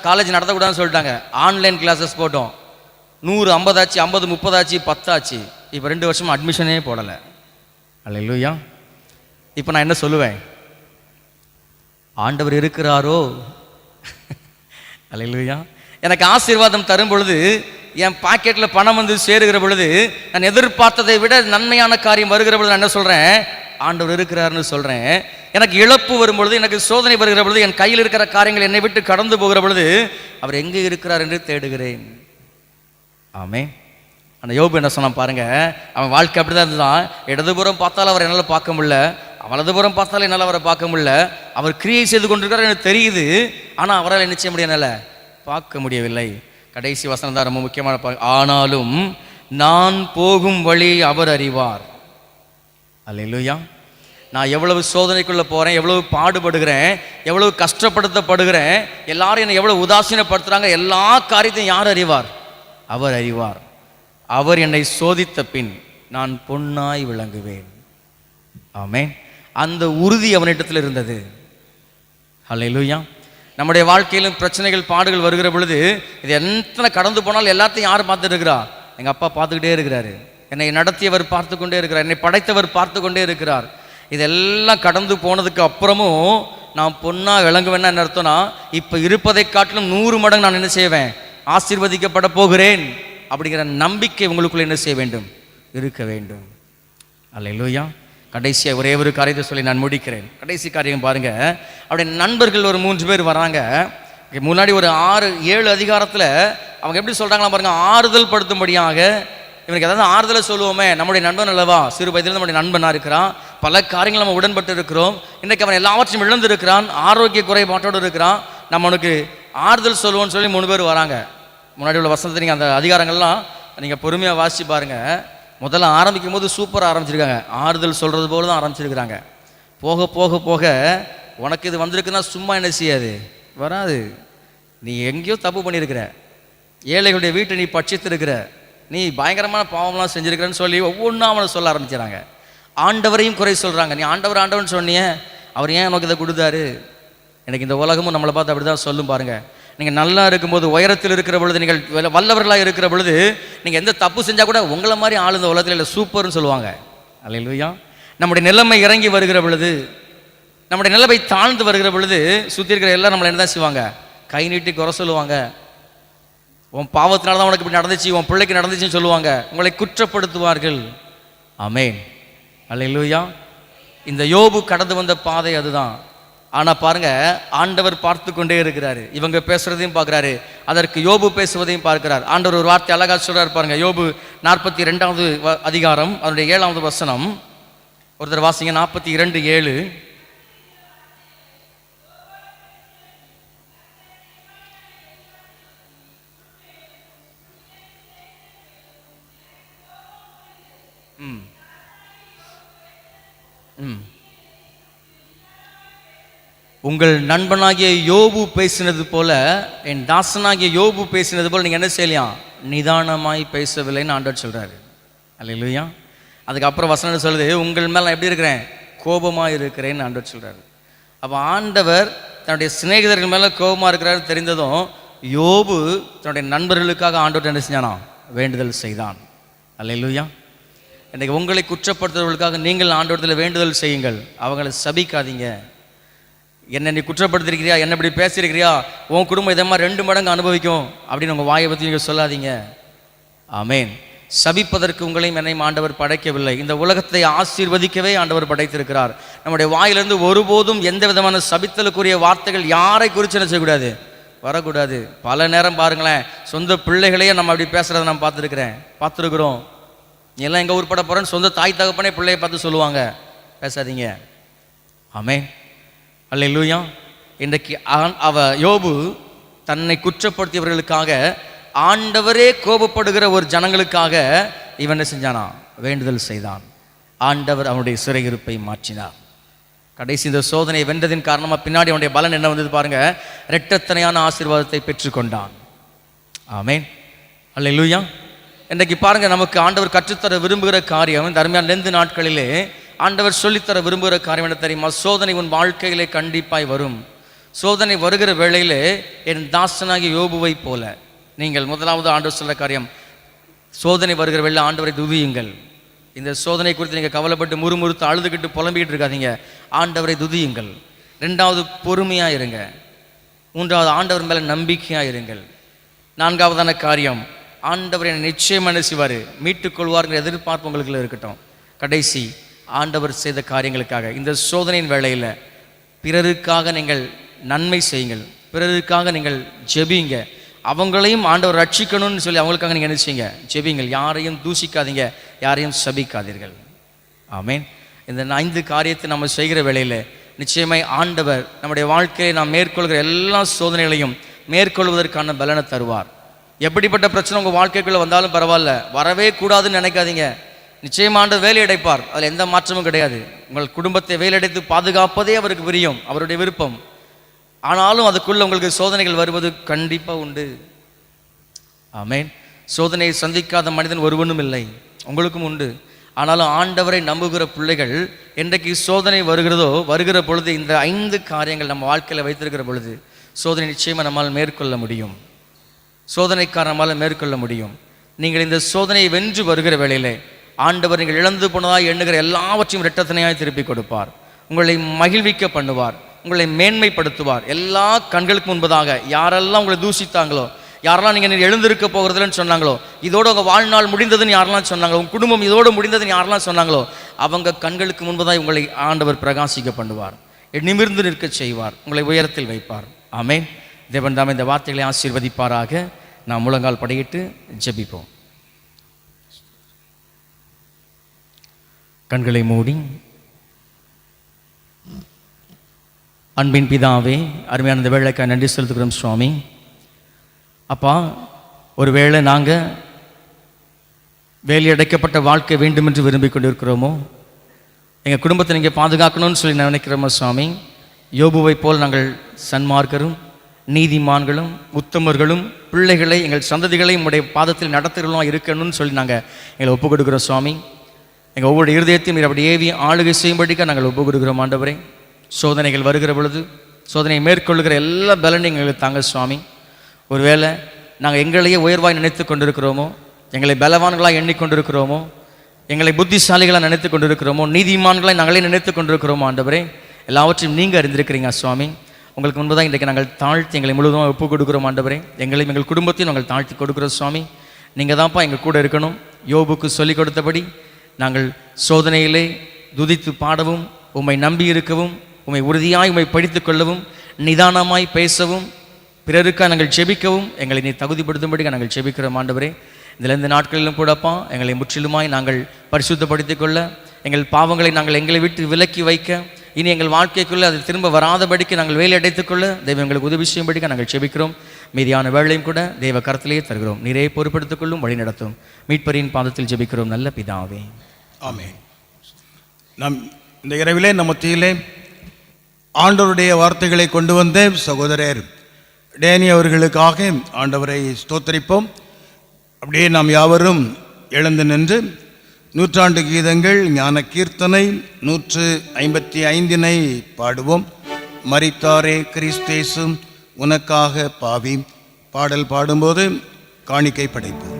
Speaker 4: காலேஜ் நடத்தக்கூடாதுன்னு சொல்லிட்டாங்க. ஆன்லைன் கிளாஸஸ் போட்டோம். 100 50 ஆச்சு, 50 30 ஆச்சு, 10 ஆச்சு. இப்போ 2 வருஷம் அட்மிஷனே போடலை. அல்லேலூயா. இப்போ நான் என்ன சொல்லுவேன்? ஆண்டவர் இருக்கிறாரோ? அல்லேலூயா. எனக்கு ஆசீர்வாதம் தரும் பொழுது, என் பாக்கெட்டில் பணம் வந்து சேருகிற பொழுது, நான் எதிர்பார்த்ததை விட நன்மையான காரியம் வருகிற பொழுது நான் என்ன சொல்கிறேன்? ஆண்டவர் இருக்கிறார்னு சொல்கிறேன். எனக்கு இழப்பு வரும்பொழுது, எனக்கு சோதனை வருகிற பொழுது, என் கையில் இருக்கிற காரியங்கள் என்னை விட்டு கடந்து போகிற பொழுது, அவர் எங்கே இருக்கிறார் என்று தேடுகிறேன். ஆமே. அந்த யோபு என்ன சொன்னான் பாருங்க. அவன் வாழ்க்கை அப்படி தான் இருந்துதான். இடதுபுறம் பார்த்தாலும் அவர் என்னால் பார்க்க முடியல, வலதுபுறம் பார்த்தாலும் என்னால் அவரை பார்க்க முடியல. அவர் கிரியை செய்து கொண்டிருக்கிறார் எனக்கு தெரியுது, ஆனால் அவரால் என்ன செய்ய முடியல, பார்க்க முடியவில்லை. கடைசி வசனம் தான் ரொம்ப முக்கியமான. ஆனாலும் நான் போகும் வழி அவர் அறிவார். அல்லேலூயா. நான் எவ்வளவு சோதனைக்குள்ளே போகிறேன், எவ்வளவு பாடுபடுகிறேன், எவ்வளவு கஷ்டப்படுத்தப்படுகிறேன், எல்லாரும் என்னை எவ்வளவு உதாசீனப்படுத்துகிறாங்க, எல்லா காரியத்தையும் யார் அறிவார்? அவர் அறிவார். அவர் என்னை சோதித்த பின் நான் பொன்னாய் விளங்குவேன். ஆமென். அந்த உறுதி அவனிடத்தில் இருந்தது. அல்லேலூயா. நம்முடைய வாழ்க்கையிலும் பிரச்சனைகள் பாடுகள் வருகிற பொழுது, இது எத்தனை கடந்து போனாலும் எல்லாத்தையும் யார் பார்த்துட்டு இருக்கிறா? எங்கள் அப்பா பார்த்துக்கிட்டே இருக்கிறாரு. என்னை நடத்தியவர் பார்த்து கொண்டே இருக்கிறார். என்னை படைத்தவர் பார்த்து கொண்டே இருக்கிறார். இதெல்லாம் கடந்து போனதுக்கு அப்புறமும் நான் பொன்னா விளங்குவேன்னா என்ன அர்த்தம்னா, இப்போ இருப்பதை காட்டிலும் 100 மடங்கு நான் என்ன செய்வேன்? ஆசீர்வதிக்கப்பட போகிறேன் அப்படிங்கிற நம்பிக்கை உங்களுக்குள்ள என்ன செய்ய வேண்டும்? இருக்க வேண்டும். அல்லேலூயா. கடைசியாக ஒரே ஒரு காரியத்தை சொல்லி நான் முடிக்கிறேன். கடைசி காரியம் பாருங்க. அவருடைய நண்பர்கள் ஒரு 3 பேர் வராங்க. முன்னாடி ஒரு 6-7 அதிகாரத்தில் அவங்க எப்படி சொல்றாங்களா பாருங்க. ஆறுதல் படுத்தும்படியாக, இவனுக்கு ஏதாவது ஆறுதலை சொல்லுவோமே, நம்முடைய நண்பன் அல்லவா, சிறு வயதில் நம்முடைய நண்பனாக இருக்கிறான், பல காரியங்கள் நம்ம உடன்பட்டு இருக்கிறோம். இன்றைக்கு அவன் எல்லாவற்றையும் இழந்து இருக்கிறான், ஆரோக்கிய குறைபாட்டோடு இருக்கிறான். நம்ம அவனுக்கு ஆறுதல் சொல்லுவோன்னு சொல்லி 3 பேர் வராங்க. முன்னாடி உள்ள வசனத்தை நீங்கள் அந்த அதிகாரங்கள்லாம் நீங்கள் பொறுமையாக வாசித்து பாருங்கள். முதல்ல ஆரம்பிக்கும் போது சூப்பராக ஆரம்பிச்சிருக்காங்க. ஆறுதல் சொல்கிறது போல தான் ஆரம்பிச்சிருக்கிறாங்க. போக போக போக உனக்கு இது வந்திருக்குன்னா சும்மா என்ன செய்யாது, வராது. நீ எங்கேயோ தப்பு பண்ணியிருக்கிற, ஏழைகளுடைய வீட்டை நீ பட்சித்திருக்கிற, நீ பயங்கரமான பாவம்லாம் செஞ்சிருக்கிறேன்னு சொல்லி ஒவ்வொன்றும் அவனை சொல்ல ஆரம்பிக்கிறாங்க. ஆண்டவரையும் குறை சொல்கிறாங்க. நீ ஆண்டவர்னு சொன்னியே, அவர் ஏன் நமக்கு இதை கொடுத்தாரு? எனக்கு இந்த உலகமும் நம்மளை பார்த்து அப்படி தான் சொல்லும் பாருங்க. நீங்கள் நல்லா இருக்கும்போது, உயரத்தில் இருக்கிற பொழுது, நீங்கள் வல்லவர்களாக இருக்கிற பொழுது, நீங்கள் எந்த தப்பு செஞ்சால் கூட உங்களை மாதிரி ஆள் இந்த உலகத்தில் இல்லை, சூப்பர்னு சொல்லுவாங்க. அல்லேலூயா. நம்முடைய நிலைமை இறங்கி வருகிற பொழுது, நம்முடைய நிலைமை தாழ்ந்து வருகிற பொழுது, சுற்றி இருக்கிற எல்லாம் நம்மளை என்ன தான் செய்வாங்க? கை நீட்டி குறை சொல்லுவாங்க. உன் பாவத்தினால தான் உனக்கு இப்படி நடந்துச்சு, உன் பிள்ளைக்கு நடந்துச்சுன்னு சொல்லுவாங்க. உங்களை குற்றப்படுத்துவார்கள். ஆமென். அல்லேலூயா. இந்த யோபு கடந்து வந்த பாதை அதுதான். ஆனால் பாருங்க, ஆண்டவர் பார்த்து கொண்டே இருக்கிறாரு. இவங்க பேசுறதையும் பார்க்குறாரு, அதற்கு யோபு பேசுவதையும் பார்க்கிறார். ஆண்டவர் ஒரு வார்த்தை அழகா சொல்றாரு பாருங்க. யோபு 42வது அதிகாரம் அதனுடைய 7வது வசனம். ஒருத்தர் வாசிங்க. 42:7. உங்கள் நண்பனாகிய யோபு பேசினது போல, என் தாசனாகிய யோபு பேசினது போல நீங்கள் என்ன செய்யலாம்? நிதானமாய் பேசவில்லைன்னு ஆண்டவர் சொல்றாரு. அல்லேலூயா. அதுக்கப்புறம் வசனம் சொல்லுது, உங்கள் மேல நான் எப்படி இருக்கிறேன்? கோபமாக இருக்கிறேன்னு ஆண்டவர் சொல்றாரு. அப்போ ஆண்டவர் தன்னுடைய சிநேகிதர்கள் மேல கோபமாக இருக்கிறாரு தெரிந்ததும், யோபு தன்னுடைய நண்பர்களுக்காக ஆண்டவர் என்ன செஞ்சானா? வேண்டுதல் செய்தான். அல்லேலூயா. இன்றைக்கு உங்களை குற்றப்படுத்துறவர்களுக்காக நீங்கள் ஆண்டவரத்தில் வேண்டுதல் செய்யுங்கள். அவங்களை சபிக்காதீங்க. என்ன நீ குற்றப்படுத்திருக்கிறியா, என்ன இப்படி பேசியிருக்கிறியா, உன் குடும்பம் இதை மாதிரி 2 மடங்கு அனுபவிக்கும் அப்படின்னு உங்கள் வாயை பற்றி நீங்கள் சொல்லாதீங்க. ஆமேன். சபிப்பதற்கு உங்களையும் என்னையும் ஆண்டவர் படைக்கவில்லை. இந்த உலகத்தை ஆசீர்வதிக்கவே ஆண்டவர் படைத்திருக்கிறார். நம்முடைய வாயிலிருந்து ஒருபோதும் எந்த விதமான சபித்தலுக்குரிய வார்த்தைகள் யாரை குறித்து என்ன செய்யக்கூடாது? வரக்கூடாது. பல நேரம் பாருங்களேன், சொந்த பிள்ளைகளையே நம்ம அப்படி பேசுகிறத நான் பார்த்துருக்குறோம். நீ எல்லாம் எங்கே உருப்பட போகிறேன்னு சொந்த தாய் தகப்பனே பிள்ளையை பார்த்து சொல்லுவாங்க. பேசாதீங்க. ஆமேன். அல்லேலூயா. இன்றைக்கு யோபு தன்னை குற்றப்படுத்தியவர்களுக்காக, ஆண்டவரே கோபப்படுகிற ஒரு ஜனங்களுக்காக இவன் என்ன செஞ்சானா? வேண்டுதல் செய்தான். ஆண்டவர் அவனுடைய சிறையிருப்பை மாற்றினார். கடைசி இந்த சோதனையை வென்றதின் காரணமாக பின்னாடி அவனுடைய பலன் என்ன வந்தது பாருங்க. இரட்டத்தனையான ஆசீர்வாதத்தை பெற்றுக்கொண்டான். ஆமேன். அல்லேலூயா. இன்றைக்கு பாருங்க, நமக்கு ஆண்டவர் கற்றுத்தர விரும்புகிற காரியம், இந்த அருமையான லெந்து நாட்களிலே ஆண்டவர் சொல்லித்தர விரும்புகிற காரியம் என்ன தெரியுமா? சோதனை உன் வாழ்க்கையிலே கண்டிப்பாய் வரும். சோதனை வருகிற வேளையிலே என் தாசனாகிய யோபுவை போல நீங்கள் முதலாவது ஆண்டவர் சொல்ற காரியம், சோதனை வருகிற வேளையில் ஆண்டவரை துதியுங்கள். இந்த சோதனை குறித்து நீங்கள் கவலைப்பட்டு முறுமுறுத்து அழுதுகிட்டு புலம்பிக்கிட்டு இருக்காதீங்க. ஆண்டவரை துதியுங்கள். 2வது பொறுமையாக இருங்க. 3வது ஆண்டவர் மேலே நம்பிக்கையாக இருங்கள். 4வதான காரியம், ஆண்டவர் என்னை நிச்சயம் என்ன செய்வார்? மீட்டுக்கொள்வார்ங்கிற எதிர்பார்ப்பு உங்களுக்கு இருக்கட்டும். கடைசி, ஆண்டவர் செய்த காரியங்களுக்காக இந்த சோதனையின் வேளையில் பிறருக்காக நீங்கள் நன்மை செய்யுங்கள். பிறருக்காக நீங்கள் ஜெபிங்க. அவங்களையும் ஆண்டவர் ரட்சிக்கணும்னு சொல்லி அவங்களுக்காக நீங்கள் என்ன செய்யுங்க? ஜெபிங்கள். யாரையும் தூசிக்காதீங்க, யாரையும் சபிக்காதீர்கள். ஆமேன். இந்த 5 காரியத்தை நம்ம செய்கிற வேளையில் நிச்சயமாய் ஆண்டவர் நம்முடைய வாழ்க்கையை நாம் மேற்கொள்கிற எல்லா சோதனைகளையும் மேற்கொள்வதற்கான பலனை தருவார். எப்படிப்பட்ட பிரச்சனை உங்கள் வாழ்க்கைக்குள்ளே வந்தாலும் பரவாயில்ல, வரவே கூடாதுன்னு நினைக்காதீங்க. நிச்சயமான வேலை அடைப்பார். அதில் எந்த மாற்றமும் கிடையாது. உங்கள் குடும்பத்தை வேலையடைத்து பாதுகாப்பதே அவருக்கு பிரியம், அவருடைய விருப்பம். ஆனாலும் அதுக்குள்ள உங்களுக்கு சோதனைகள் வருவது கண்டிப்பாக உண்டு. ஆமேன். சோதனையை சந்திக்காத மனிதன் ஒருவனும் இல்லை, உங்களுக்கும் உண்டு. ஆனாலும் ஆண்டவரை நம்புகிற பிள்ளைகள் என்றைக்கு சோதனை வருகிற பொழுது இந்த 5 காரியங்கள் நம்ம வாழ்க்கையில் வைத்திருக்கிற பொழுது சோதனை நிச்சயமாக நம்மால் மேற்கொள்ள முடியும். சோதனைக்காரமால் மேற்கொள்ள முடியும். நீங்கள் இந்த சோதனையை வென்று வருகிற வேளையிலே ஆண்டவர் நீங்கள் இழந்து போனதாக எண்ணுகிற எல்லாவற்றையும் இரட்டத்தனையாய் திருப்பி கொடுப்பார். உங்களை மகிழ்விக்க பண்ணுவார், உங்களை மேன்மைப்படுத்துவார். எல்லா கண்களுக்கு முன்பதாக யாரெல்லாம் உங்களை தூசித்தாங்களோ, யாரெல்லாம் நீங்கள் எழுந்திருக்க போகிறதுலன்னு சொன்னாங்களோ, இதோட உங்கள் வாழ்நாள் முடிந்ததுன்னு யாரெல்லாம் சொன்னாங்களோ, உங்கள் குடும்பம் இதோடு முடிந்ததுன்னு யாரெல்லாம் சொன்னாங்களோ, அவங்க கண்களுக்கு முன்பதாக உங்களை ஆண்டவர் பிரகாசிக்க பண்ணுவார், நிமிர்ந்து நிற்க செய்வார், உங்களை உயரத்தில் வைப்பார். ஆமேன். தேவன் தாமே இந்த வார்த்தைகளை ஆசீர்வதிப்பாராக. நாம் முழங்கால் படையிட்டு ஜெபிப்போம். கண்களை மூடி. அன்பின் பிதாவே, அருமையான இந்த வேளைக்காக நன்றி செலுத்துகிறோம் சுவாமி. அப்பா, ஒருவேளை நாங்கள் வேலையடைக்கப்பட்ட வாழ்க்கை வேண்டும் என்று விரும்பி கொண்டிருக்கிறோமோ, எங்கள் குடும்பத்தை நீங்கள் பாதுகாக்கணும்னு சொல்லி நினைக்கிறோமோ சுவாமி, யோபுவை போல் நாங்கள் சன்மார்க்கரும் நீதிமான்களும் உத்தமர்களும் பிள்ளைகளை எங்கள் சந்ததிகளை உங்களுடைய பாதத்தில் நடத்துகிறோம் இருக்கணும்னு சொல்லி நாங்கள் எங்களை ஒப்புக் கொடுக்குறோம் சுவாமி. எங்கள் ஒவ்வொரு இருதயத்தையும் நீர் அப்படி ஏவி ஆளுகை செய்யும்படிக்க நாங்கள் ஒப்புக் கொடுக்குறோம் ஆண்டவரே. சோதனைகள் வருகிற பொழுது சோதனையை மேற்கொள்ளுகிற எல்லா பலனையும் எங்களுக்கு தாங்க சுவாமி. ஒருவேளை நாங்கள் எங்களையே உயர்வாய் நினைத்து கொண்டிருக்கிறோமோ, எங்களை பலவான்களாக எண்ணிக்கொண்டிருக்கிறோமோ, எங்களை புத்திசாலிகளாக நினைத்து கொண்டிருக்கிறோமோ, நீதிமான்களாக நாங்களே நினைத்து கொண்டிருக்கிறோமோ ஆண்டவரே, எல்லாவற்றையும் நீங்கள் அறிந்திருக்கிறீங்க சுவாமி. உங்களுக்கு முன்பதாக இன்றைக்கு நாங்கள் தாழ்த்தி எங்களை முழுவதும் ஒப்புக் கொடுக்குறோம் ஆண்டவரே. எங்களையும் எங்கள் குடும்பத்தையும் நாங்கள் தாழ்த்தி கொடுக்குறோம் சுவாமி. நீங்கள் தான்ப்பா எங்கள் கூட இருக்கணும். யோபுக்கு சொல்லிக் கொடுத்தபடி நாங்கள் சோதனையிலே துதித்து பாடவும், உம்மை நம்பி இருக்கவும், உம்மை உறுதியாய் உம்மை படித்து கொள்ளவும், நிதானமாய் பேசவும், பிறருக்காக நாங்கள் செபிக்கவும் எங்களை நீ தகுதிப்படுத்தும்படி நாங்கள் செபிக்கிறோம் ஆண்டவரே. இதில் இந்த நாட்களிலும் கூடப்பா எங்களை முற்றிலுமாய் நாங்கள் பரிசுத்தப்படுத்திக் கொள்ள, எங்கள் பாவங்களை நாங்கள் எங்களை விட்டு விலக்கி வைக்க, இனி எங்கள் வாழ்க்கைக்குள்ளே அது திரும்ப வராதபடிக்கு நாங்கள் வேலை அடைத்துக்கொள்ள தெய்வம் எங்களுக்கு உதவி செய்யும்படிக்க நாங்கள் செபிக்கிறோம். மீதியான வேளையும் கூட தெய்வ கருத்திலேயே தருகிறோம். நீரே பொறுப்படுத்திக் கொள்ளும், வழி நடத்தும். மீட்பரின் பாதத்தில் ஜெபிக்கிறோம் நல்ல பிதாவே,
Speaker 2: ஆமென். நம் இந்த இரவிலே நம் மத்தியிலே ஆண்டவருடைய வார்த்தைகளை கொண்டு வந்த சகோதரர் டேனி அவர்களுக்காக ஆண்டவரை ஸ்தோத்தரிப்போம். அப்படியே நாம் யாவரும் எழுந்து நின்று நூற்றாண்டு கீதங்கள் ஞான கீர்த்தனை 155 பாடுவோம். மரித்தாரே கிறிஸ்தேசு உனக்காக பாவி பாடல் பாடும்போது காணிக்கை படைப்போம்.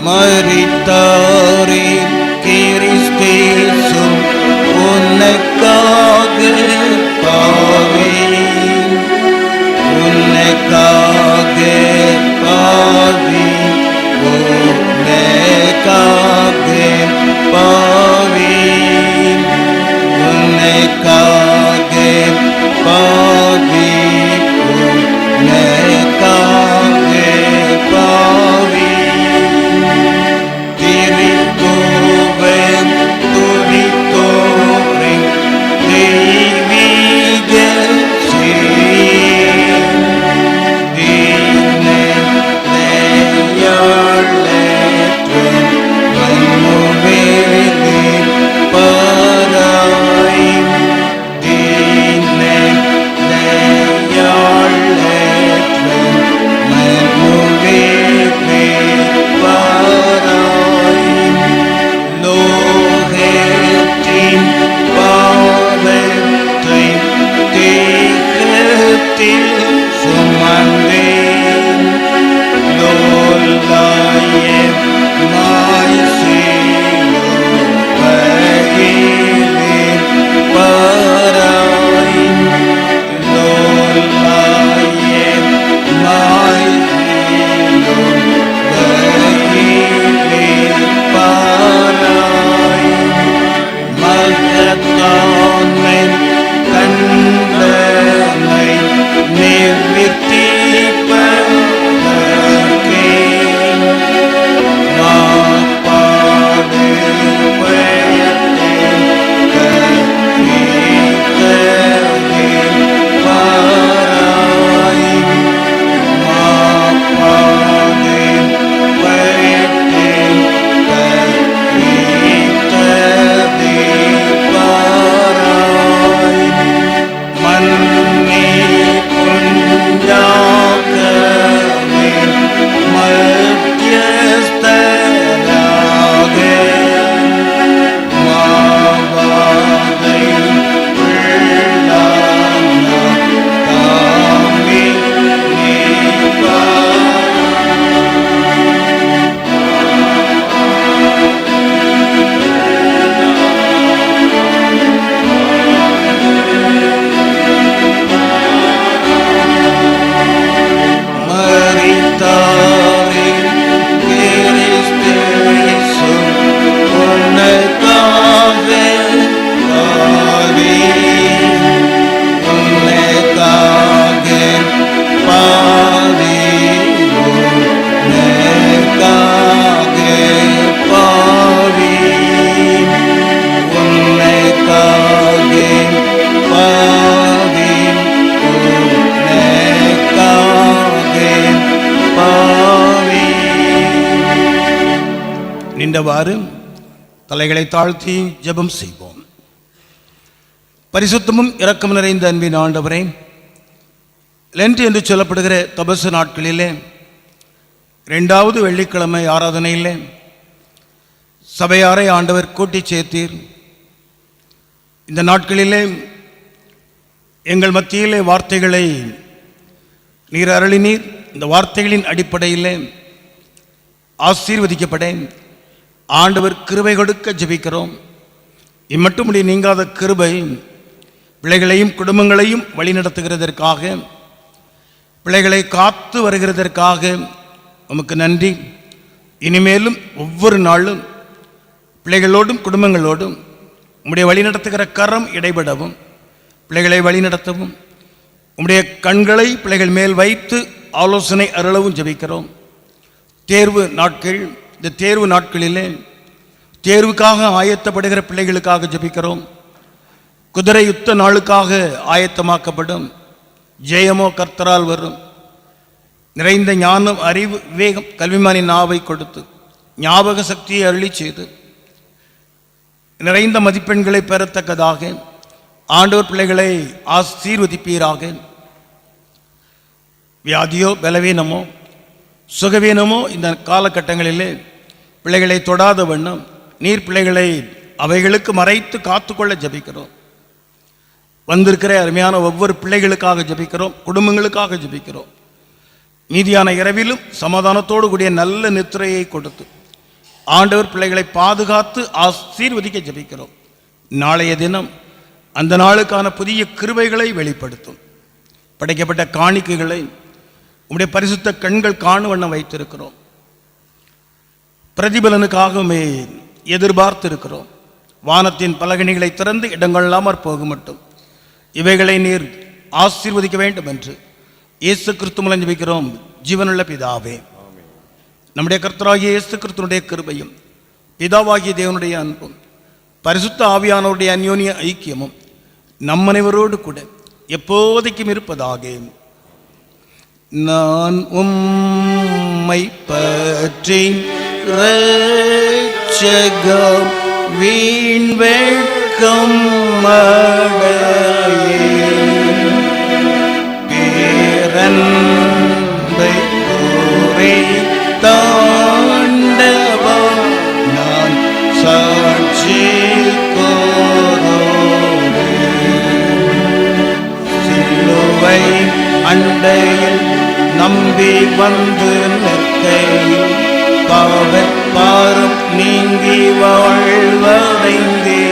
Speaker 1: மரித்தாரே கிறிஸ்தேசு உனக்காக பாவி உனக்காக பாவி உனக்காக பாவி உனக்காக பாவி உனக்காக பாவி உனக்காக
Speaker 2: என்றவாறு தலைகளை தாழ்த்தி ஜெபம் செய்வோம். பரிசுத்தமும் இரக்கம் நிறைந்த அன்பின் ஆண்டவரே, லென்ட் என்று சொல்லப்படுகிற தபசு நாட்களிலே 2வது வெள்ளிக்கிழமை ஆராதனையிலே சபையாரை ஆண்டவர் கூட்டி சேர்த்தீர். இந்த நாட்களிலே எங்கள் மத்தியிலே வார்த்தைகளை நீர் அருளினீர். இந்த வார்த்தைகளின் அடிப்படையிலே ஆசீர்வதிக்கப்படேன். ஆண்டவர் கிருபை கொடுக்க ஜெபிக்கிறோம். இம்மட்டுமுடி நீங்காத கிருபை பிள்ளைகளையும் குடும்பங்களையும் வழிநடத்துகிறதற்காக, பிள்ளைகளை காத்து வருகிறதற்காக உமக்கு நன்றி. இனிமேலும் ஒவ்வொரு நாளும் பிள்ளைகளோடும் குடும்பங்களோடும் உம்முடைய வழிநடத்துகிற கரம் இடைபடவும், பிள்ளைகளை வழிநடத்தவும், உம்முடைய கண்களை பிள்ளைகள் மேல் வைத்து ஆலோசனை அருளவும் ஜெபிக்கிறோம். தேர்வு நாட்கள், இந்த தேர்வு நாட்களிலே தேர்வுக்காக ஆயத்தப்படுகிற பிள்ளைகளுக்காக ஜெபிக்கிறோம். குதிரை யுத்த நாளுக்காக ஆயத்தமாக்கப்படும். ஜெயமோ கர்த்தரால் வரும். நிறைந்த ஞானம், அறிவு, விவேகம் கல்விமானின் நாவை கொடுத்து ஞாபக சக்தியை அருளி செய்து நிறைந்த மதிப்பெண்களை பெறத்தக்கதாக ஆண்டவர் பிள்ளைகளை ஆசீர்வதிப்பீராக. வியாதியோ பலவீனமோ சுகவீனமோ இந்த காலகட்டங்களிலே பிள்ளைகளை தொடாத வண்ணம் நீர் பிள்ளைகளை அவைகளுக்கு மறைத்து காத்துக்கொள்ள ஜபிக்கிறோம். வந்திருக்கிற அருமையான ஒவ்வொரு பிள்ளைகளுக்காக ஜபிக்கிறோம், குடும்பங்களுக்காக ஜபிக்கிறோம். மீதியான இரவிலும் சமாதானத்தோடு கூடிய நல்ல நித்திரையை கொடுத்து ஆண்டவர் பிள்ளைகளை பாதுகாத்து ஆசீர்வதிக்க ஜபிக்கிறோம். நாளைய தினம் அந்த நாளுக்கான புதிய கிருபைகளை வெளிப்படுத்தும். படைக்கப்பட்ட காணிக்கைகளை உம்முடைய பரிசுத்த கண்கள் காணும் வண்ணம் வைத்திருக்கிறோம். பிரதிபலனுக்காகவே எதிர்பார்த்திருக்கிறோம். வானத்தின் பலகணிகளை திறந்து இடங்கொள்ளாமற் போக மட்டும் இவைகளை நீர் ஆசீர்வதிக்க வேண்டும் என்று இயேசு கிறிஸ்து மூலம் ஜெபிக்கிறோம் ஜீவனுள்ள பிதாவே. நம்முடைய கர்த்தராகிய இயேசு கிறிஸ்துவினுடைய கிருபையும் பிதாவாகிய தேவனுடைய அன்பும் பரிசுத்த ஆவியானவருடைய அந்யோன்ய ஐக்கியமும் நம்மனைவரோடு கூட எப்போதைக்கும் இருப்பதாக. நான் உம்மை பற்றி இரட்சகர் வீண் வெட்கம் அடையேன். பேரன்பை கூறி தாண்டவம் நான் சாட்சி சிலுவை அண்டையில் நம்பி வந்து நிற்கையில் பாவப்பாரம் நீங்கி வாழ்வடைந்தே.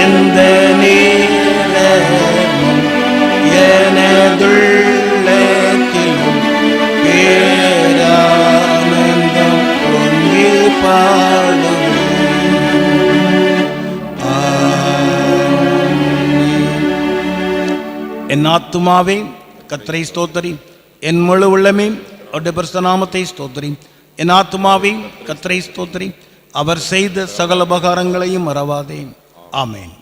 Speaker 2: எந்த நேரமும் எனதுள்ளத்திலும் பேரானந்தம் பொங்கி பாடுவேன். என் ஆத்துமாவே கர்த்தரை ஸ்தோத்திரி, என் முழு உள்ளமே அவருடைய பரிசுத்த நாமத்தை ஸ்தோத்திரி. என் ஆத்துமாவே கர்த்தரை ஸ்தோத்திரி, அவர் செய்த சகல உபகாரங்களையும் மறவாதே. ஆமென்.